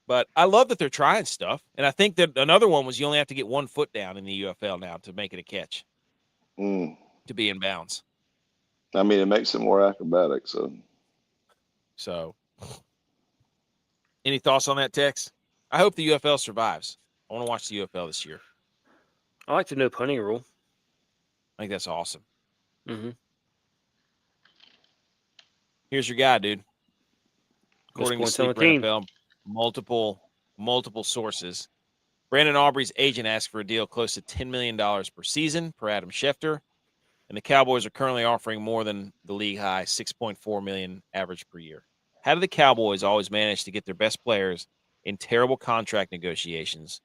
A: But I love that they're trying stuff. And I think that another one was you only have to get 1 foot down in the UFL now to make it a catch. To be in bounds.
C: I mean, it makes it more acrobatic. So,
A: any thoughts on that, Tex? I hope the UFL survives. I want to watch the UFL this year.
B: I like the no punting rule.
A: I think that's awesome.
B: Mm-hmm.
A: Here's your guy, dude. According to Sleeper NFL, multiple sources. Brandon Aubrey's agent asked for a deal close to $10 million per season, per Adam Schefter. And the Cowboys are currently offering more than the league high, $6.4 million average per year. How do the Cowboys always manage to get their best players in terrible contract negotiations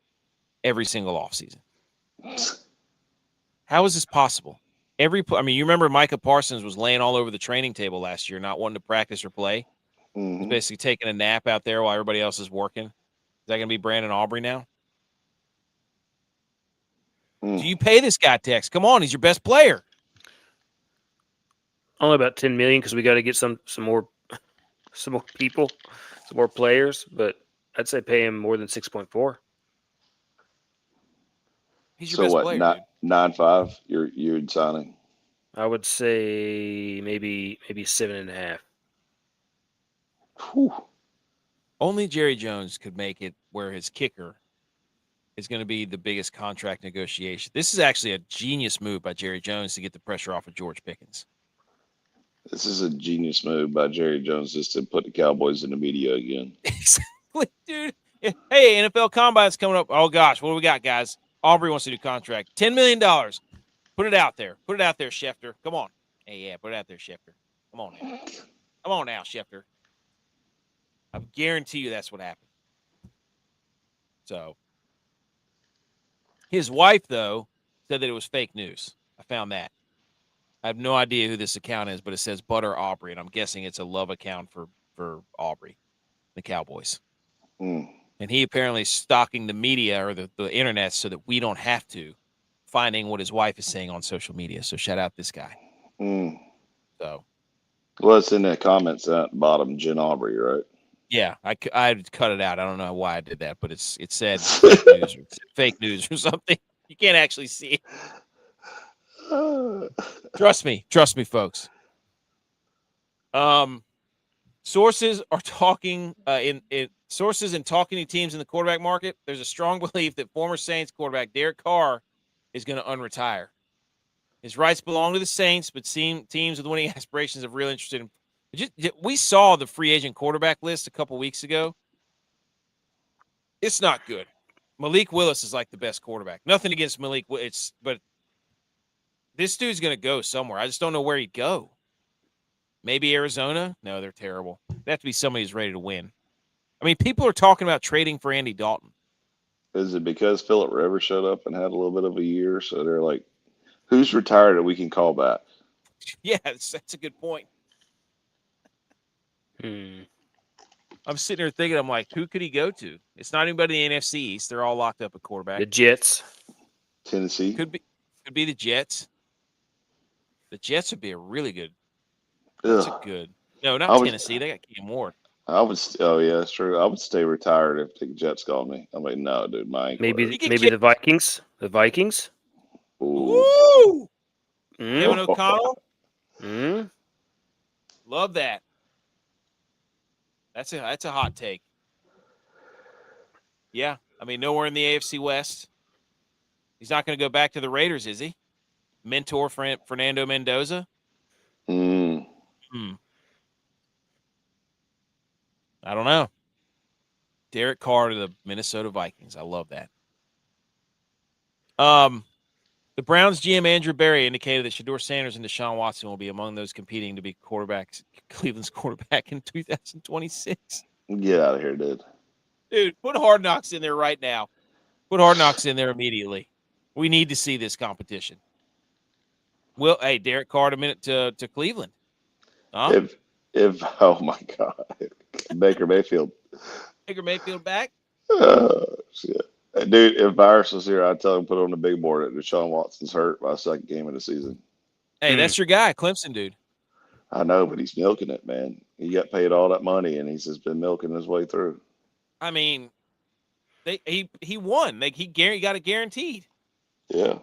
A: every single offseason? How is this possible? You remember Micah Parsons was laying all over the training table last year, not wanting to practice or play.
C: Mm-hmm.
A: He's basically taking a nap out there while everybody else is working. Is that going to be Brandon Aubrey now? Do you pay this guy, Tex? Come on, he's your best player.
B: Only about $10 million, because we got to get some more people, some more players. But I'd say pay him more than 6.4.
A: He's your best player. So
C: what? 9.5? You're signing?
B: I would say maybe 7.5.
C: Whew.
A: Only Jerry Jones could make it where his kicker is going to be the biggest contract negotiation. This is actually a genius move by Jerry Jones to get the pressure off of George Pickens.
C: This is a genius move by Jerry Jones just to put the Cowboys in the media again.
A: Exactly, dude. Hey, NFL Combine's coming up. Oh, gosh. What do we got, guys? Aubrey wants to do contract. $10 million. Put it out there. Put it out there, Schefter. Come on. Hey, yeah, put it out there, Schefter. Come on now. Come on now, Schefter. I guarantee you that's what happened. So, his wife, though, said that it was fake news. I found that. I have no idea who this account is, but it says Butter Aubrey, and I'm guessing it's a love account for Aubrey, the Cowboys.
C: Mm.
A: And he apparently is stalking the media or the internet so that we don't have to, finding what his wife is saying on social media. So shout out this guy.
C: Mm.
A: So,
C: well, it's in the comments at the bottom, Jen Aubrey, right?
A: yeah, I cut it out. I don't know why I did that, but it said fake news or something. You can't actually see it. Trust me, folks. Sources are talking in sources and talking to teams in the quarterback market. There's a strong belief that former Saints quarterback Derek Carr is going to unretire. His rights belong to the Saints, but teams with winning aspirations are really interested in. We saw the free agent quarterback list a couple weeks ago. It's not good. Malik Willis is like the best quarterback. Nothing against Malik, but this dude's going to go somewhere. I just don't know where he'd go. Maybe Arizona? No, they're terrible. They have to be somebody who's ready to win. I mean, people are talking about trading for Andy Dalton.
C: Is it because Phillip Rivers showed up and had a little bit of a year? So they're like, who's retired that we can call back?
A: Yeah, that's a good point. I'm sitting here thinking, I'm like, who could he go to? It's not anybody in the NFC East. They're all locked up at quarterback.
B: The Jets.
C: Tennessee.
A: Could be the Jets. The Jets would be a really good.
C: Ugh.
A: That's a good. No, not Tennessee. They got Cam Ward.
C: Oh yeah, that's true. I would stay retired if the Jets called me. I'm like, no, dude, my ankle.
B: Maybe the Vikings. The Vikings.
A: Ooh. Kevin O'Connell. Love that. That's a hot take. Yeah, I mean, nowhere in the AFC West. He's not going to go back to the Raiders, is he? Mentor Fernando Mendoza. I don't know. Derek Carr to the Minnesota Vikings. I love that. The Browns GM Andrew Berry indicated that Shedeur Sanders and Deshaun Watson will be among those competing to be Cleveland's quarterback in 2026.
C: Get out of here, dude.
A: Dude, put Hard Knocks in there right now. Put Hard Knocks in there immediately. We need to see this competition. Well, hey, Derek Carr to Cleveland. Huh?
C: If oh my God, Baker Mayfield
A: back?
C: Shit. Dude, if Virus was here, I'd tell him put on the big board that Deshaun Watson's hurt by the second game of the season.
A: Hey, that's your guy, Clemson dude.
C: I know, but he's milking it, man. He got paid all that money, and he's just been milking his way through.
A: I mean, he won. Like he got it guaranteed.
C: Yeah,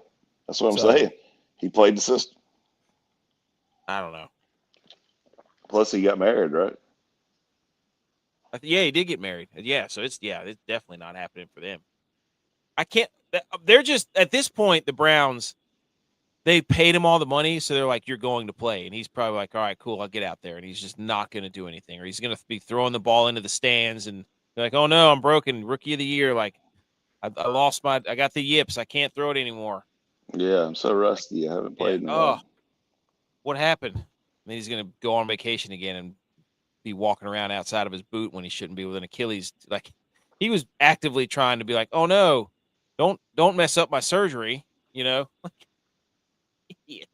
C: that's what I'm saying. He played the system.
A: I don't know.
C: Plus, he got married, right?
A: Yeah, he did get married. Yeah, so it's definitely not happening for them. I can't. They're just at this point, the Browns. They paid him all the money, so they're like, "You're going to play," and he's probably like, "All right, cool, I'll get out there," and he's just not going to do anything, or he's going to be throwing the ball into the stands, and they're like, "Oh no, I'm broken, rookie of the year, like I got the yips, I can't throw it anymore."
C: Yeah, I'm so rusty. I haven't played in a while.
A: What happened? And then he's going to go on vacation again and be walking around outside of his boot when he shouldn't be with an Achilles. Like he was actively trying to be like, "Oh no, don't mess up my surgery," you know. Idiot.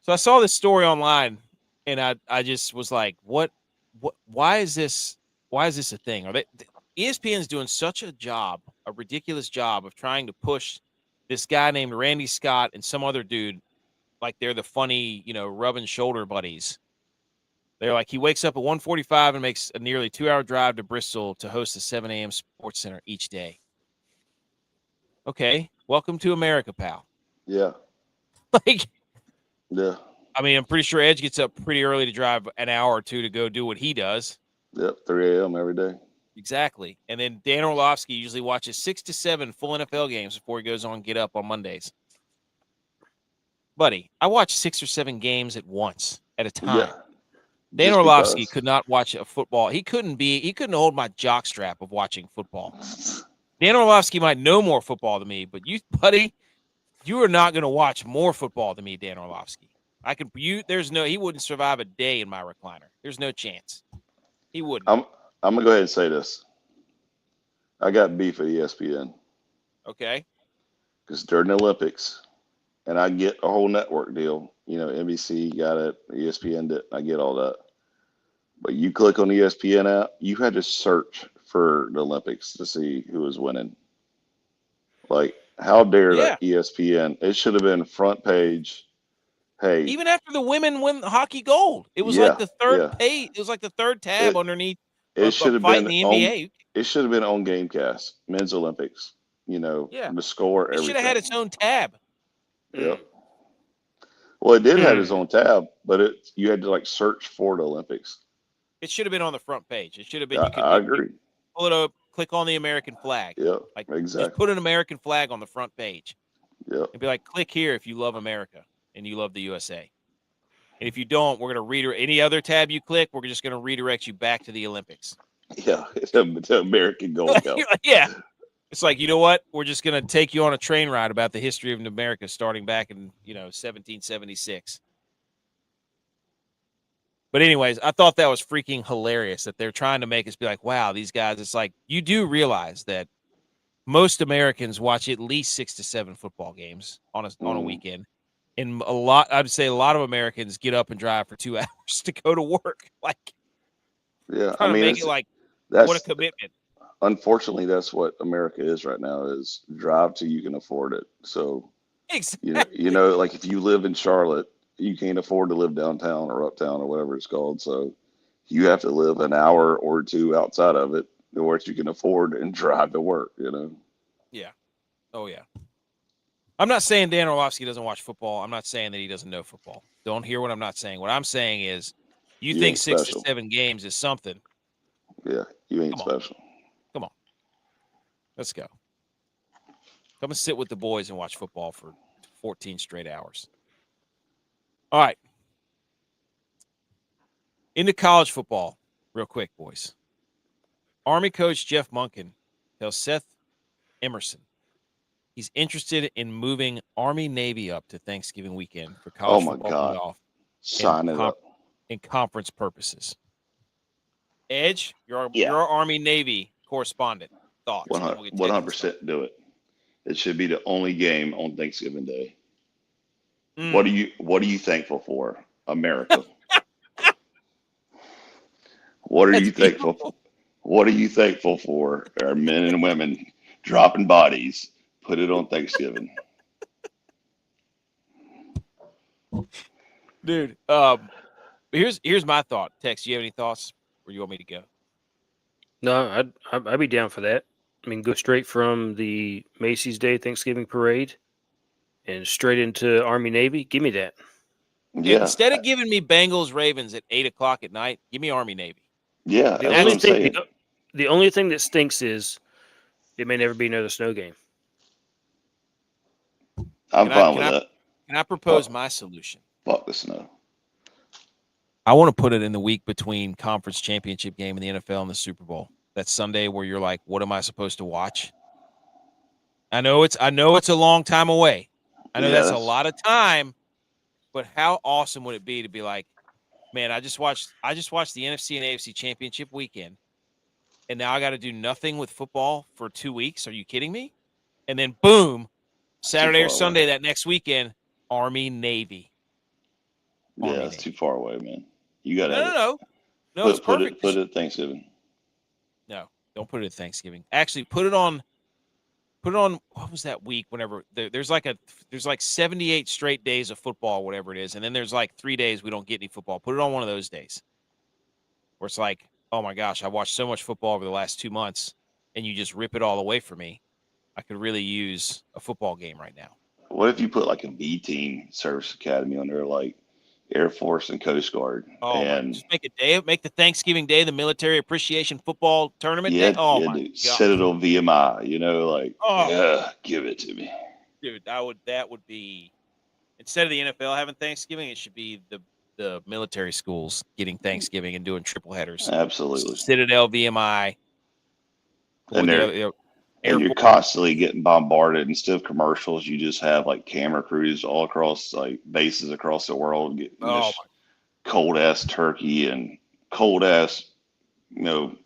A: So I saw this story online, and I just was like, "What? Why is this a thing? Are ESPN's doing such a ridiculous job of trying to push this guy named Randy Scott and some other dude like they're the funny, rubbing shoulder buddies. They're like, he wakes up at 1:45 and makes a nearly 2-hour drive to Bristol to host the 7 a.m. Sports Center each day. Okay, welcome to America, pal.
C: Yeah. Yeah.
A: I mean, I'm pretty sure Edge gets up pretty early to drive an hour or two to go do what he does.
C: Yep, 3 a.m. every day.
A: Exactly. And then Dan Orlovsky usually watches 6 to 7 full NFL games before he goes on Get Up on Mondays. buddy, I watch 6 or 7 games at once at a time.
C: Yeah.
A: Dan
C: Just
A: Orlovsky
C: because.
A: could not watch a football. He couldn't hold my jockstrap of watching football. Dan Orlovsky might know more football than me, but you, buddy, you are not going to watch more football than me, Dan Orlovsky. He wouldn't survive a day in my recliner. There's no chance. He wouldn't.
C: I'm gonna go ahead and say this. I got beef at ESPN.
A: Okay.
C: Because during the Olympics, and I get a whole network deal. NBC got it, ESPN did. I get all that. But you click on the ESPN app, you had to search for the Olympics to see who was winning. Like, how dare that ESPN? It should have been front page. Hey,
A: even after the women win hockey gold, it was like the third page. It was like the third tab underneath.
C: It should have been
A: the NBA.
C: It should have been on Gamecast, Men's Olympics. The score.
A: It should have had its own tab.
C: Yep. Well, it did have its own tab, but you had to search for the Olympics.
A: It should have been on the front page. It should have been.
C: I agree.
A: Pull it up, click on the American flag.
C: Yeah, exactly.
A: Just put an American flag on the front page.
C: Yeah.
A: And be like, click here if you love America and you love the USA. And if you don't, we're going to redirect any other tab you click. We're just going to redirect you back to the Olympics.
C: Yeah, the American gold medal.
A: Yeah. It's like, you know what? We're just going to take you on a train ride about the history of America starting back in, 1776. But anyways, I thought that was freaking hilarious that they're trying to make us be like, wow, these guys. It's like, you do realize that most Americans watch at least 6 to 7 football games on a weekend. And I'd say a lot of Americans get up and drive for 2 hours to go to work.
C: Yeah,
A: I mean, what a commitment.
C: Unfortunately, that's what America is right now: is drive till you can afford it. So,
A: exactly.
C: If you live in Charlotte, you can't afford to live downtown or uptown or whatever it's called. So, you have to live an hour or two outside of it, or you can afford and drive to work.
A: Yeah. Oh yeah. I'm not saying Dan Orlovsky doesn't watch football. I'm not saying that he doesn't know football. Don't hear what I'm not saying. What I'm saying is, you think 6 to 7 games is something.
C: Yeah, you ain't special.
A: Come on. Let's go. Come and sit with the boys and watch football for 14 straight hours. All right. Into college football, real quick, boys. Army coach Jeff Monken tells Seth Emerson he's interested in moving Army-Navy up to Thanksgiving weekend for college football playoff.
C: Sign it up.
A: In conference purposes. Edge, you're our Army-Navy correspondent. Thoughts?
C: 100% do it. It should be the only game on Thanksgiving Day. What are you thankful for, America? What are you thankful for? What are you thankful for? Our men and women dropping bodies. Put it on Thanksgiving.
A: Dude, here's my thought. Tex, do you have any thoughts, or you want me to go?
B: No, I'd be down for that. I mean, go straight from the Macy's Day Thanksgiving Parade and straight into Army Navy. Give me that.
A: Yeah. Instead of giving me Bengals Ravens at 8:00 at night, give me Army Navy.
C: Yeah,
B: the only thing that stinks is it may never be another snow game.
C: I'm fine with that.
A: Can I propose my solution?
C: Fuck the snow.
A: I want to put it in the week between conference championship game in the NFL and the Super Bowl. That Sunday where you're like, what am I supposed to watch? I know it's a long time away. I know that's a lot of time, but how awesome would it be to be like, man, I just watched the NFC and AFC championship weekend, and now I got to do nothing with football for 2 weeks. Are you kidding me? And then boom, Saturday or Sunday that next weekend, Army Navy.
C: Yeah, it's too far away, man. You got
A: to No, it's perfect.
C: Put it at Thanksgiving.
A: No, don't put it at Thanksgiving. Actually, put it on. What was that week? Whenever there's like 78 straight days of football, whatever it is, and then there's like 3 days we don't get any football. Put it on one of those days, where it's like, oh my gosh, I watched so much football over the last 2 months, and you just rip it all away from me. I could really use a football game right now.
C: What if you put like a B team service academy on there, like Air Force and Coast Guard? And
A: just make the Thanksgiving Day the Military Appreciation Football Tournament day. Oh my God.
C: Set it on VMI, give it to me.
A: Dude, that would be Instead of the NFL having Thanksgiving, it should be the military schools getting Thanksgiving and doing triple headers.
C: Absolutely.
A: Citadel, VMI,
C: And you're constantly getting bombarded. Instead of commercials, you just have like camera crews all across like bases across the world getting this cold ass turkey and cold ass,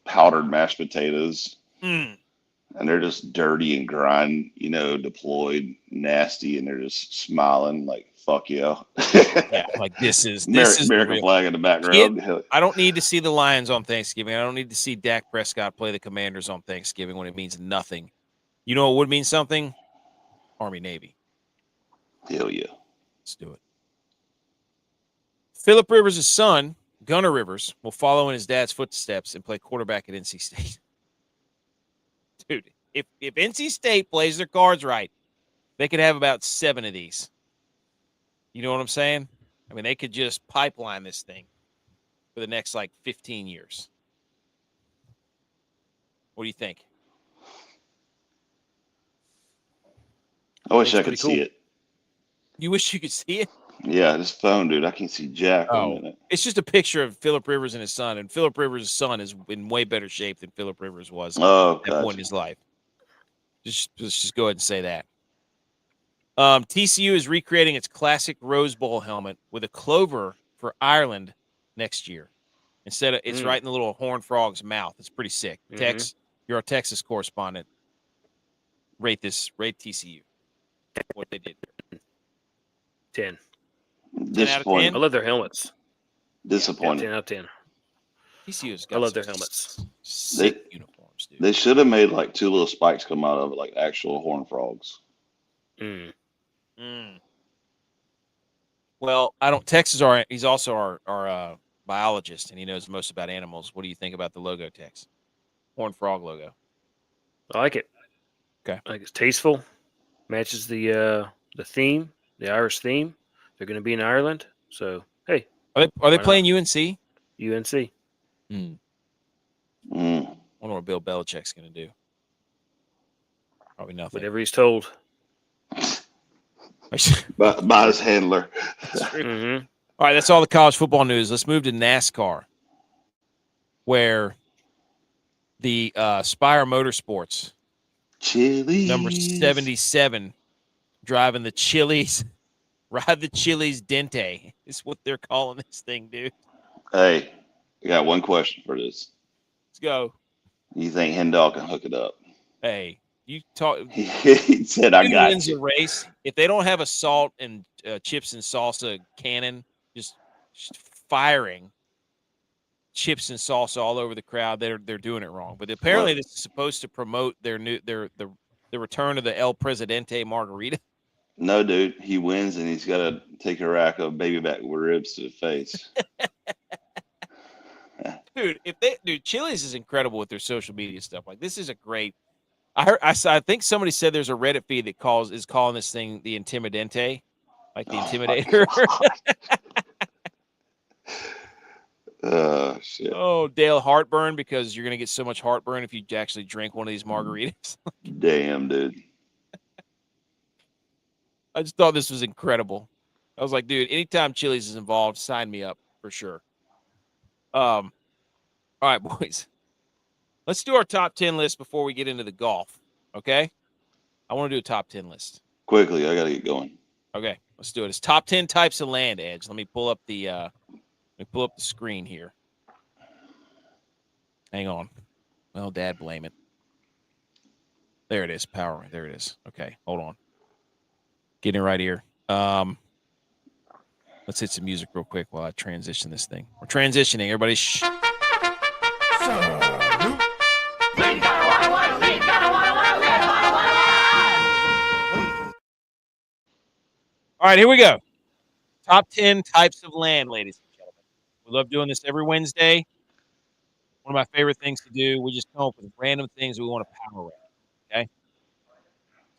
C: powdered mashed potatoes.
A: Mm.
C: And they're just dirty and grind, deployed, nasty, and they're just smiling like fuck yeah.
A: Yeah, like this is
C: American flag in the background.
A: I don't need to see the Lions on Thanksgiving. I don't need to see Dak Prescott play the Commanders on Thanksgiving when it means nothing. You know what would mean something? Army Navy.
C: Hell yeah.
A: Let's do it. Phillip Rivers' son, Gunnar Rivers, will follow in his dad's footsteps and play quarterback at NC State. Dude, if NC State plays their cards right, they could have about 7 of these. You know what I'm saying? I mean, they could just pipeline this thing for the next, 15 years. What do you think?
C: I wish I could see it.
A: You wish you could see it?
C: Yeah, this phone, dude, I can't see jack on it.
A: It's just a picture of Phillip Rivers and his son, and Phillip Rivers' son is in way better shape than Phillip Rivers was at that point in his life. Let's just go ahead and say that. TCU is recreating its classic Rose Bowl helmet with a clover for Ireland next year. Instead of it's right in the little horned frog's mouth. It's pretty sick. Tex, you're our Texas correspondent. Rate TCU. What they did.
B: 10.
A: 10 out of 10?
B: I love their helmets.
C: Disappointing.
B: 10 out of 10.
A: TCU's
B: I love their helmets.
A: Sick uniforms, dude.
C: They should have made 2 little spikes come out of it, like actual horned frogs.
A: Well, Tex is he's also our biologist, and he knows most about animals. What do you think about the logo, Tex? Horned frog logo.
B: I like it.
A: Okay.
B: I think it's tasteful. Matches the theme, the Irish theme. They're going to be in Ireland, so hey.
A: Are they playing UNC?
B: UNC.
A: I wonder what Bill Belichick's going to do. Probably nothing.
B: Whatever he's told.
C: By his handler.
A: All right, that's all the college football news. Let's move to NASCAR, where the Spire Motorsports,
C: Chili's
A: number 77, driving the Chili's, ride the Chili's Dente. Is what they're calling this thing, dude.
C: Hey, I got one question for this.
A: Let's go.
C: You think Hendall can hook it up?
A: Hey, you talk.
C: He said, "I got
A: wins
C: you."
A: A race. If they don't have a salt and chips and salsa cannon, just firing chips and salsa all over the crowd, they're doing it wrong. But apparently, this is supposed to promote the return of the El Presidente margarita.
C: No, dude, he wins and he's got to take a rack of baby back ribs to the face.
A: Dude, Chili's is incredible with their social media stuff. Like, this is a great. I think somebody said there's a Reddit feed that is calling this thing the Intimidente, like the Intimidator.
C: Oh shit!
A: Oh, Dale, heartburn, because you're gonna get so much heartburn if you actually drink one of these margaritas.
C: Damn, dude.
A: I just thought this was incredible. I was like, dude, anytime Chili's is involved, sign me up for sure. All right, boys. Let's do our top 10 list before we get into the golf. Okay? I want to do a top 10 list.
C: Quickly, I got to get going.
A: Okay, let's do it. It's top 10 types of land, Edge. Let me pull up the screen here. Hang on. Well, Dad, blame it. There it is. Power. There it is. Okay, hold on. Getting it right here. Let's hit some music real quick while I transition this thing. We're transitioning. Everybody shh. All right, here we go. Top 10 types of land, ladies and gentlemen. We love doing this every Wednesday. One of my favorite things to do. We just come up with random things we want to power rank. Okay.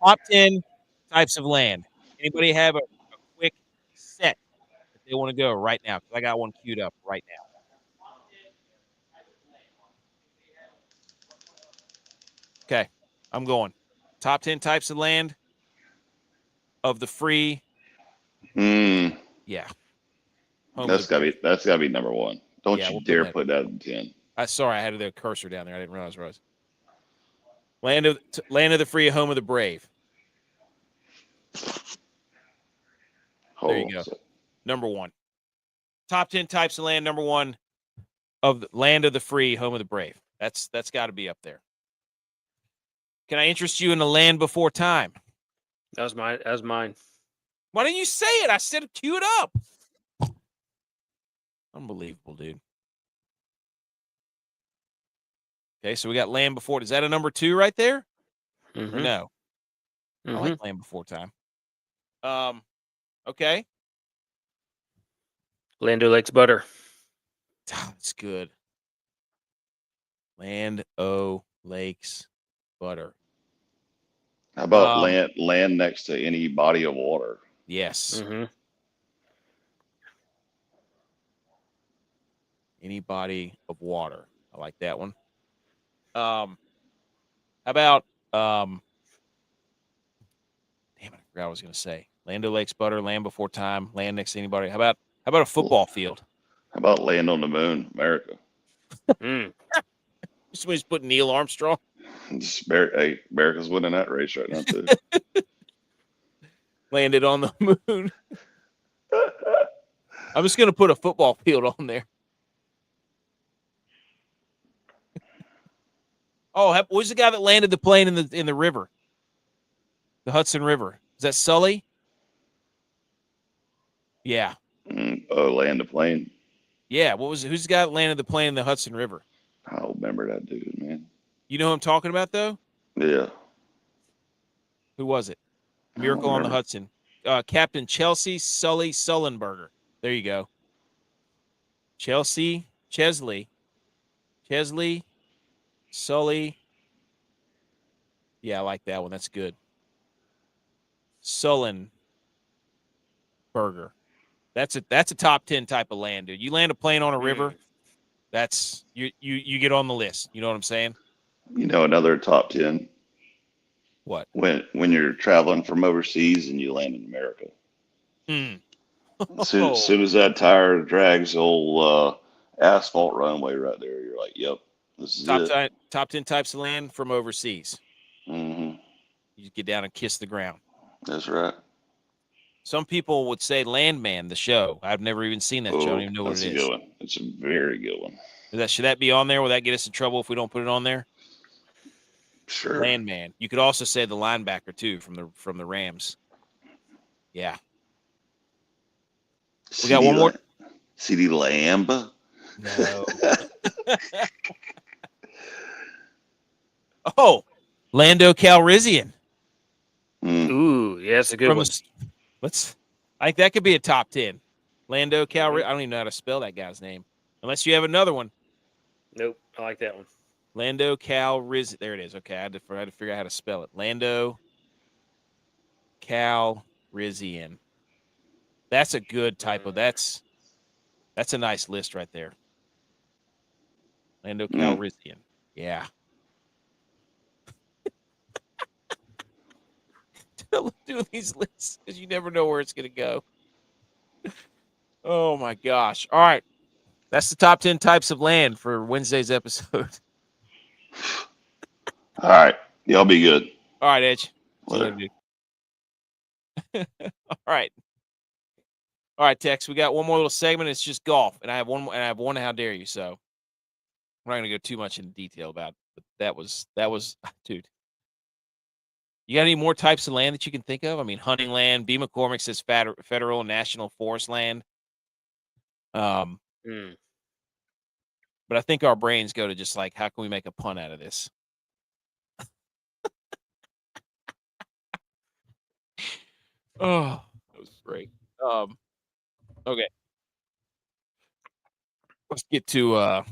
A: Top 10 types of land. Anybody have a quick set that they want to go right now? Because I got one queued up right now. Okay, I'm going. Top 10 types of land of the free Yeah.
C: That's gotta be number one. Don't you dare put that in 10.
A: Sorry, I had the cursor down there. I didn't realize where I was. Land of the free, home of the brave. There you go. Number one. Top 10 types of land. Number one of the land of the free, home of the brave. That's got to be up there. Can I interest you in the land before time?
B: That was mine.
A: Why didn't you say it? I said cue it up. Unbelievable, dude. Okay, so we got land before. Is that a number 2 right there?
B: Mm-hmm.
A: Or no?
B: Mm-hmm.
A: I like land before time. Okay.
B: Land O'Lakes butter.
A: That's good. Land O'Lakes butter.
C: How about land next to any body of water?
A: Yes.
B: Mm-hmm.
A: Any body of water. I like that one. How about damn it, I forgot what I was gonna say. Land O'Lakes butter, land before time, land next to anybody. How about a football field?
C: How about land on the moon, America?
A: Somebody's putting Neil Armstrong.
C: America's winning that race right now too.
A: Landed on the moon. I'm just gonna put a football field on there. Oh, who's the guy that landed the plane in the river? The Hudson River. Is that Sully? Yeah.
C: Land the plane.
A: Yeah. Who's the guy that landed the plane in the Hudson River?
C: I don't remember that dude, man.
A: You know who I'm talking about, though?
C: Yeah.
A: Who was it? Miracle on the Hudson. Captain Chesley Sullenberger. There you go. Chesley, Sully. Yeah, I like that one. That's good. Sullenberger. That's a top 10 type of land, dude. You land a plane on a river, that's you get on the list. You know what I'm saying?
C: You know, another top 10.
A: What?
C: When you're traveling from overseas and you land in America. As soon as that tire drags the old asphalt runway right there, you're like, yep, this is it.
A: Top 10 types of land from overseas.
C: Mm-hmm.
A: You just get down and kiss the ground.
C: That's right.
A: Some people would say Landman, the show. I've never even seen that show. I don't even know what it is.
C: That's a good one. It's a very good one.
A: Should that be on there? Will that get us in trouble if we don't put it on there?
C: Sure.
A: Landman. You could also say the linebacker too from the Rams. Yeah. We got one more.
C: CeeDee Lamb.
A: No. Oh, Lando Calrissian.
B: Ooh, yeah, that's a good one.
A: I think that could be a top 10. Lando Calrissian. I don't even know how to spell that guy's name. Unless you have another one.
B: Nope, I like that one.
A: Lando Calrissian. There it is. Okay, I had to figure out how to spell it. Lando Calrissian. That's a good type of. That's a nice list right there. Lando Calrissian. Yeah. Doing these lists because you never know where it's going to go. Oh my gosh! All right, that's the top 10 types of land for Wednesday's episode.
C: All right, y'all be good.
A: All right, Edge.
C: Later.
A: All right, Tex. We got one more little segment. It's just golf, and I have one more, and I have one. How dare you? So we're not going to go too much into detail about it, but that was, dude. You got any more types of land that you can think of? I mean, hunting land. B. McCormick says federal and national forest land. But I think our brains go to just like, how can we make a pun out of this? Oh, that was great. Okay. Let's get to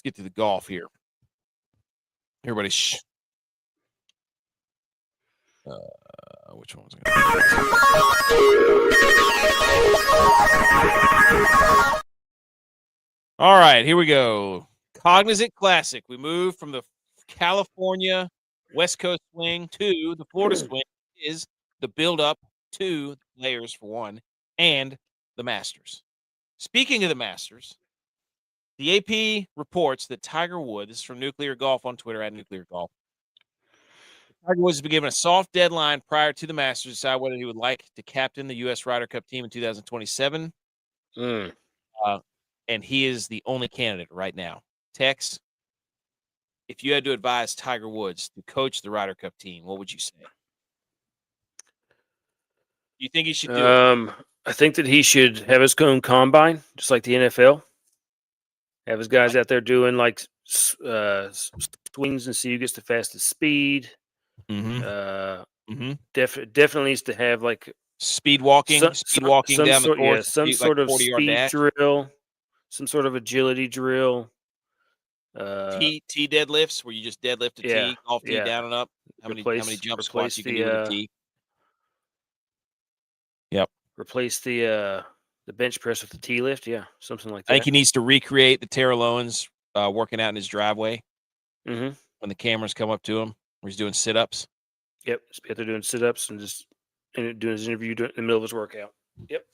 A: the golf here. Everybody which one was it? All right, here we go. Cognizant Classic. We move from the California West Coast swing to the Florida swing. Is the build up to the players for one, and the Masters. Speaking of the Masters, the AP reports that Tiger Woods, this is from Nuclear Golf on Twitter at Nuclear Golf, Tiger Woods has been given a soft deadline prior to the Masters to decide whether he would like to captain the U.S. Ryder Cup team in 2027. And he is the only candidate right now. Tex, if you had to advise Tiger Woods to coach the Ryder Cup team, what would you say? Do you think he should do it?
B: I think that he should have his own combine, just like the NFL. Have his guys out there doing like swings and see who gets the fastest speed. Definitely needs to have like
A: speed walking down the course,
B: some sort of speed drill, some sort of agility drill.
A: Tee deadlifts where you just deadlift a tee, golf tee down and up. How many jump squats you can do with a tee? Yep.
B: Replace the bench press with the tee lift. Yeah, something like that.
A: I think he needs to recreate the Terrell Owens working out in his driveway when the cameras come up to him, where he's doing sit-ups.
B: Yep, he's out there doing sit-ups and just doing his interview in the middle of his workout. Yep.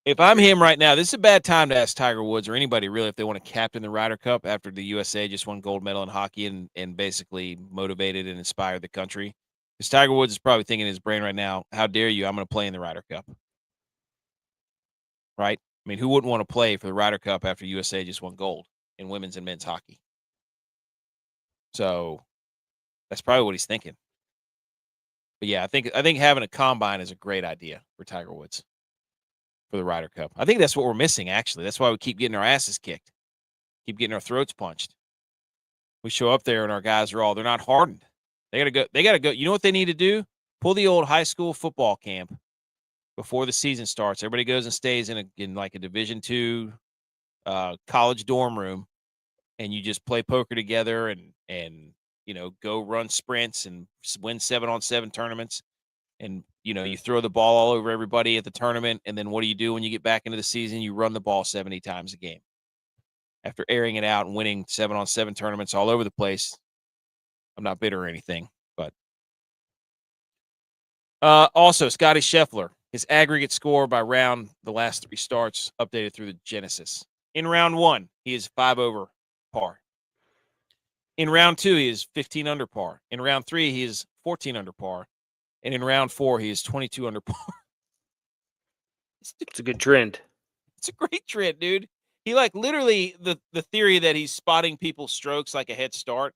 A: If I'm him right now, this is a bad time to ask Tiger Woods or anybody really if they want to captain the Ryder Cup after the USA just won gold medal in hockey and basically motivated and inspired the country. Because Tiger Woods is probably thinking in his brain right now, how dare you, I'm going to play in the Ryder Cup. Right? I mean, who wouldn't want to play for the Ryder Cup after USA just won gold in women's and men's hockey? So that's probably what he's thinking. But yeah, I think having a combine is a great idea for Tiger Woods for the Ryder Cup. I think that's what we're missing, actually. That's why we keep getting our asses kicked, keep getting our throats punched. We show up there and our guys they're not hardened. They gotta go. You know what they need to do? Pull the old high school football camp before the season starts. Everybody goes and stays in like a Division II college dorm room, and you just play poker together and go run sprints and win 7-on-7 tournaments. And, you throw the ball all over everybody at the tournament. And then what do you do when you get back into the season? You run the ball 70 times a game. After airing it out and winning 7-on-7 tournaments all over the place. I'm not bitter or anything, but also Scotty Scheffler, his aggregate score by round, the last 3 starts updated through the Genesis. In round 1, he is 5 over par. In round 2, he is 15 under par. In round 3, he is 14 under par. And in round 4, he is 22 under par.
B: It's a good trend.
A: It's a great trend, dude. He literally the theory that he's spotting people's strokes like a head start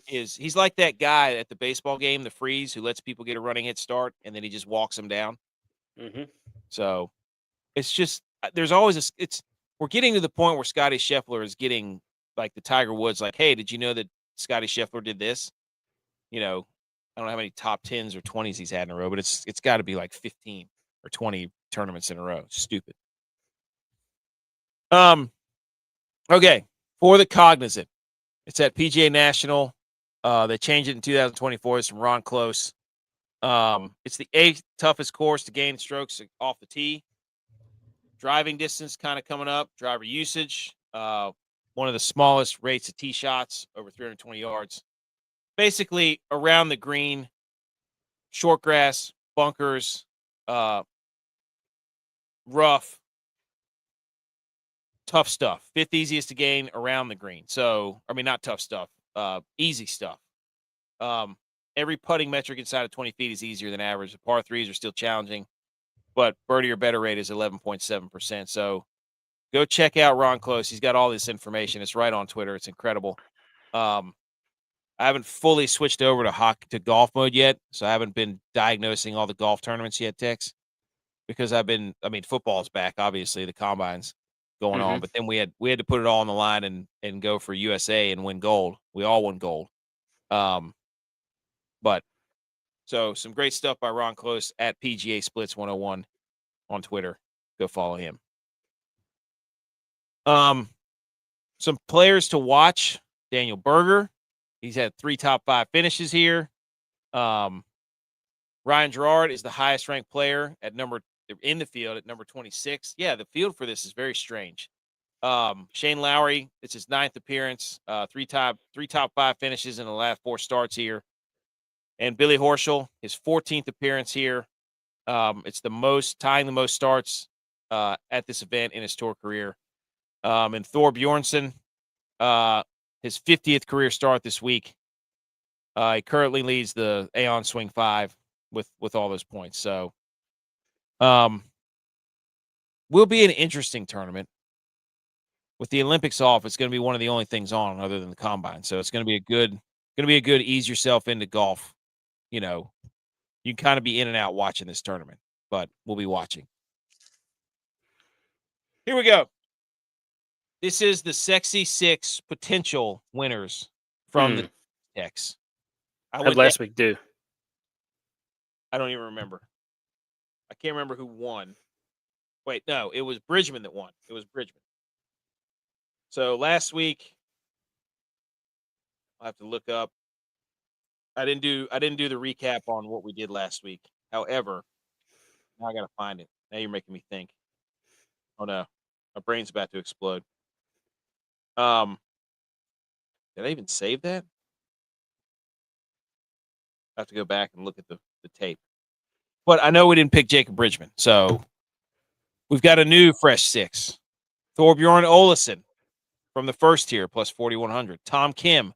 A: is he's like that guy at the baseball game, the freeze, who lets people get a running head start and then he just walks them down. So it's just there's always we're getting to the point where Scotty Scheffler is getting like the Tiger Woods, like, hey, did you know that Scotty Scheffler did this? I don't know how many top 10s or 20s he's had in a row, but it's got to be like 15 or 20 tournaments in a row. Stupid. Okay, for the Cognizant, it's at PGA National. They changed it in 2024. It's from Ron Close. It's the 8th toughest course to gain strokes off the tee. Driving distance kind of coming up. Driver usage, one of the smallest rates of tee shots, over 320 yards. Basically, around the green, short grass, bunkers, rough, tough stuff. 5th easiest to gain around the green. So, I mean, not tough stuff, easy stuff. Every putting metric inside of 20 feet is easier than average. The par 3s are still challenging, but birdie or better rate is 11.7%. So, go check out Ron Close. He's got all this information. It's right on Twitter. It's incredible. I haven't fully switched over to golf mode yet, so I haven't been diagnosing all the golf tournaments yet, Tex, because football's back, obviously, the combine's going on, but then we had to put it all on the line and go for USA and win gold. We all won gold. But so some great stuff by Ron Close at PGA Splits 101 on Twitter. Go follow him. Some players to watch. Daniel Berger. He's had 3 top 5 finishes here. Ryan Gerard is the highest ranked player in the field at number 26. Yeah, the field for this is very strange. Shane Lowry, it's his 9th appearance. 3 top 5 finishes in the last 4 starts here. And Billy Horschel, his 14th appearance here. It's tying the most starts at this event in his tour career. And Thor Bjornsson, his 50th career start this week. He currently leads the Aon Swing 5 with all those points. So, will be an interesting tournament. With the Olympics off, it's going to be one of the only things on other than the combine. So it's going to be a good ease yourself into golf. You know, you can kind of be in and out watching this tournament, but we'll be watching. Here we go. This is the Sexy Six potential winners from the X.
B: How'd last week do?
A: I don't even remember. I can't remember who won. Wait, no, it was Bridgman that won. It was Bridgman. So last week, I'll have to look up. I didn't do the recap on what we did last week. However, now I gotta find it. Now you're making me think. Oh no, my brain's about to explode. Did I even save that? I have to go back and look at the tape. But I know we didn't pick Jacob Bridgman, so we've got a new fresh six. Thorbjorn Olesen from the first tier plus 4,100. Tom Kim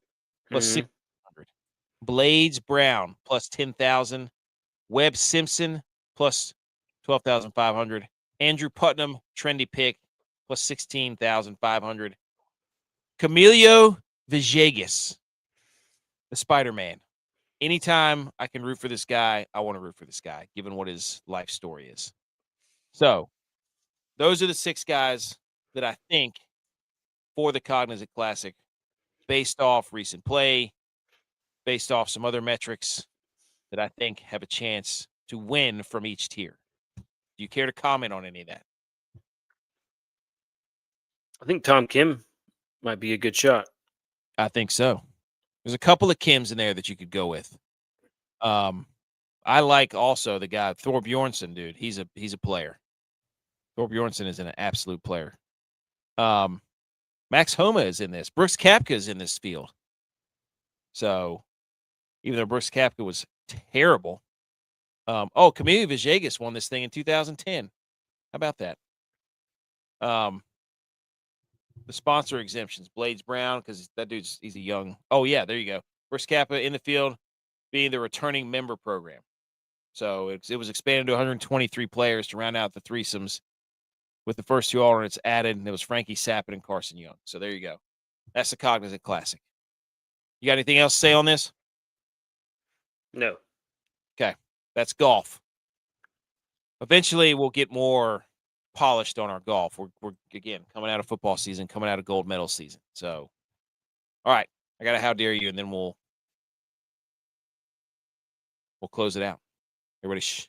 A: plus 6,100. Blades Brown plus 10,000. Webb Simpson plus 12,500. Andrew Putnam, trendy pick, plus 16,500. Camilo Villegas, the Spider-Man. Anytime I can root for this guy, I want to root for this guy, given what his life story is. So, those are the six guys that I think for the Cognizant Classic, based off recent play, based off some other metrics that I think have a chance to win from each tier. Do you care to comment on any of that?
B: I think Tom Kim might be a good shot.
A: I think so. There's a couple of Kims in there that you could go with. I like also the guy Thor Bjornsson, dude. He's a player. Thor Bjornsson is an absolute player. Max Homa is in this. Brooks Koepka is in this field. So even though Brooks Koepka was terrible. Camilo Villegas won this thing in 2010. How about that? The sponsor exemptions, Blades Brown, because that dude's he's a young. Oh yeah, there you go. Brooks Koepka in the field, being the returning member program. So it was expanded to 123 players to round out the threesomes, with the first two alternates added, and it was Frankie Sappin and Carson Young. So there you go. That's the Cognizant Classic. You got anything else to say on this?
B: No.
A: Okay, that's golf. Eventually, we'll get more polished on our golf. We're again coming out of football season, coming out of gold medal season. So, all right, I got a how dare you, and then we'll close it out. Everybody, shh.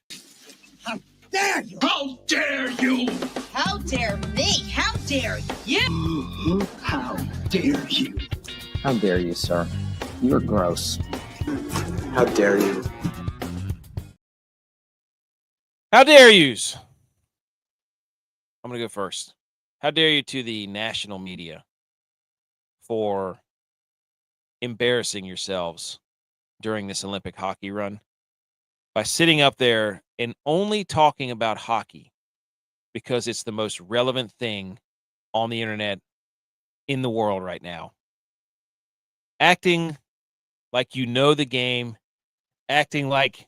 D: How dare you?
E: How dare you?
D: How dare me? How dare you?
E: How dare you?
F: How dare you, sir? You're gross.
G: How dare you?
A: How dare yous? I'm going to go first. How dare you to the national media for embarrassing yourselves during this Olympic hockey run by sitting up there and only talking about hockey because it's the most relevant thing on the internet in the world right now. Acting like you know the game, acting like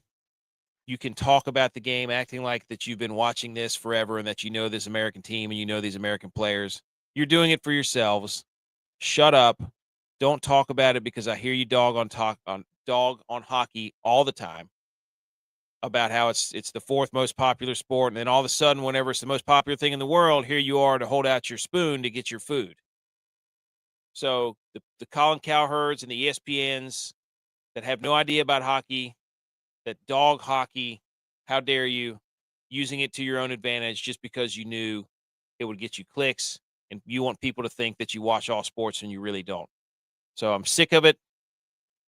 A: you can talk about the game, acting like that you've been watching this forever and that you know this American team and you know these American players. You're doing it for yourselves. Shut up. Don't talk about it because I hear you dog on hockey all the time about how it's the fourth most popular sport, and then all of a sudden, whenever it's the most popular thing in the world, here you are to hold out your spoon to get your food. So the Colin Cowherds and the ESPNs that have no idea about hockey, that dog hockey, how dare you, using it to your own advantage just because you knew it would get you clicks and you want people to think that you watch all sports and you really don't. So I'm sick of it.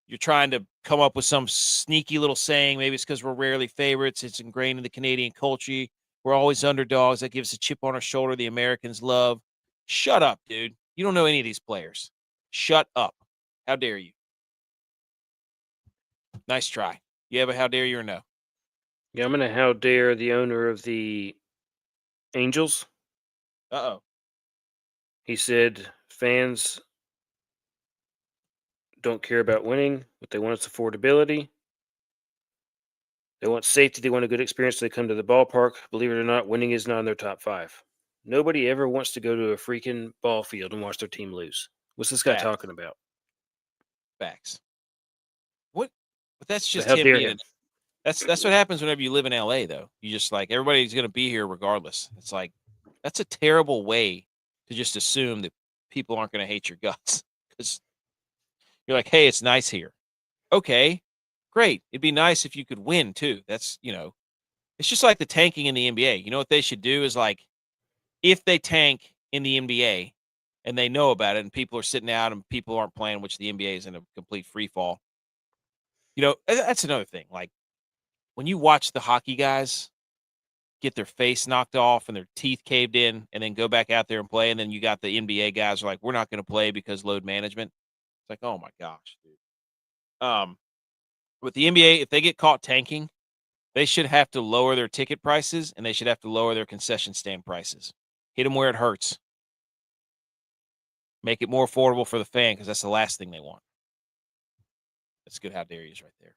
A: You're trying to come up with some sneaky little saying. Maybe it's because we're rarely favorites. It's ingrained in the Canadian culture. We're always underdogs. That gives a chip on our shoulder the Americans love. Shut up, dude. You don't know any of these players. Shut up. How dare you? Nice try. You have a how dare you or no?
B: Yeah, I'm gonna how dare the owner of the Angels.
A: Uh-oh.
B: He said fans don't care about winning. What they want is affordability. They want safety. They want a good experience. So they come to the ballpark. Believe it or not, winning is not in their top 5. Nobody ever wants to go to a freaking ball field and watch their team lose. What's this guy
A: Facts.
B: talking about?
A: Facts. What? But that's
B: So
A: just
B: how
A: him
B: dare
A: being.
B: him?
A: That's what happens whenever you live in LA, though. You just like everybody's going to be here regardless. It's like that's a terrible way to just assume that people aren't going to hate your guts because you're like, hey, it's nice here. Okay, great. It'd be nice if you could win too. That's it's just like the tanking in the NBA. You know what they should do is like if they tank in the NBA and they know about it and people are sitting out and people aren't playing, which the NBA is in a complete free fall. That's another thing. Like when you watch the hockey guys get their face knocked off and their teeth caved in and then go back out there and play, and then you got the NBA guys are like, we're not going to play because load management. It's like, oh my gosh, dude. With the NBA, if they get caught tanking, they should have to lower their ticket prices and they should have to lower their concession stand prices. Hit them where it hurts. Make it more affordable for the fan because that's the last thing they want. That's good. How dare you is right there.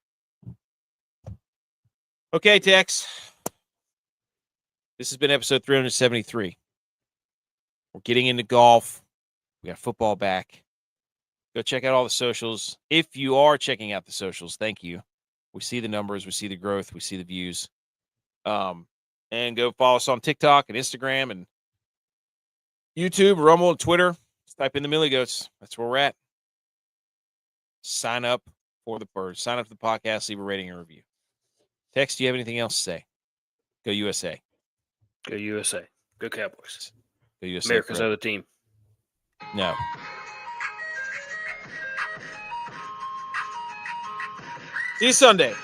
A: Okay, Tex. This has been episode 373. We're getting into golf. We got football back. Go check out all the socials. If you are checking out the socials, thank you. We see the numbers. We see the growth. We see the views. And go follow us on TikTok and Instagram and YouTube, Rumble, and Twitter. Just type in the Millie Goats. That's where we're at. Sign up for the birds. Sign up for the podcast. Leave a rating and review. Tex, do you have anything else to say? Go USA.
B: Go USA. Go Cowboys.
A: Go USA.
B: America's
A: forever.
B: other team.
A: No. See you Sunday.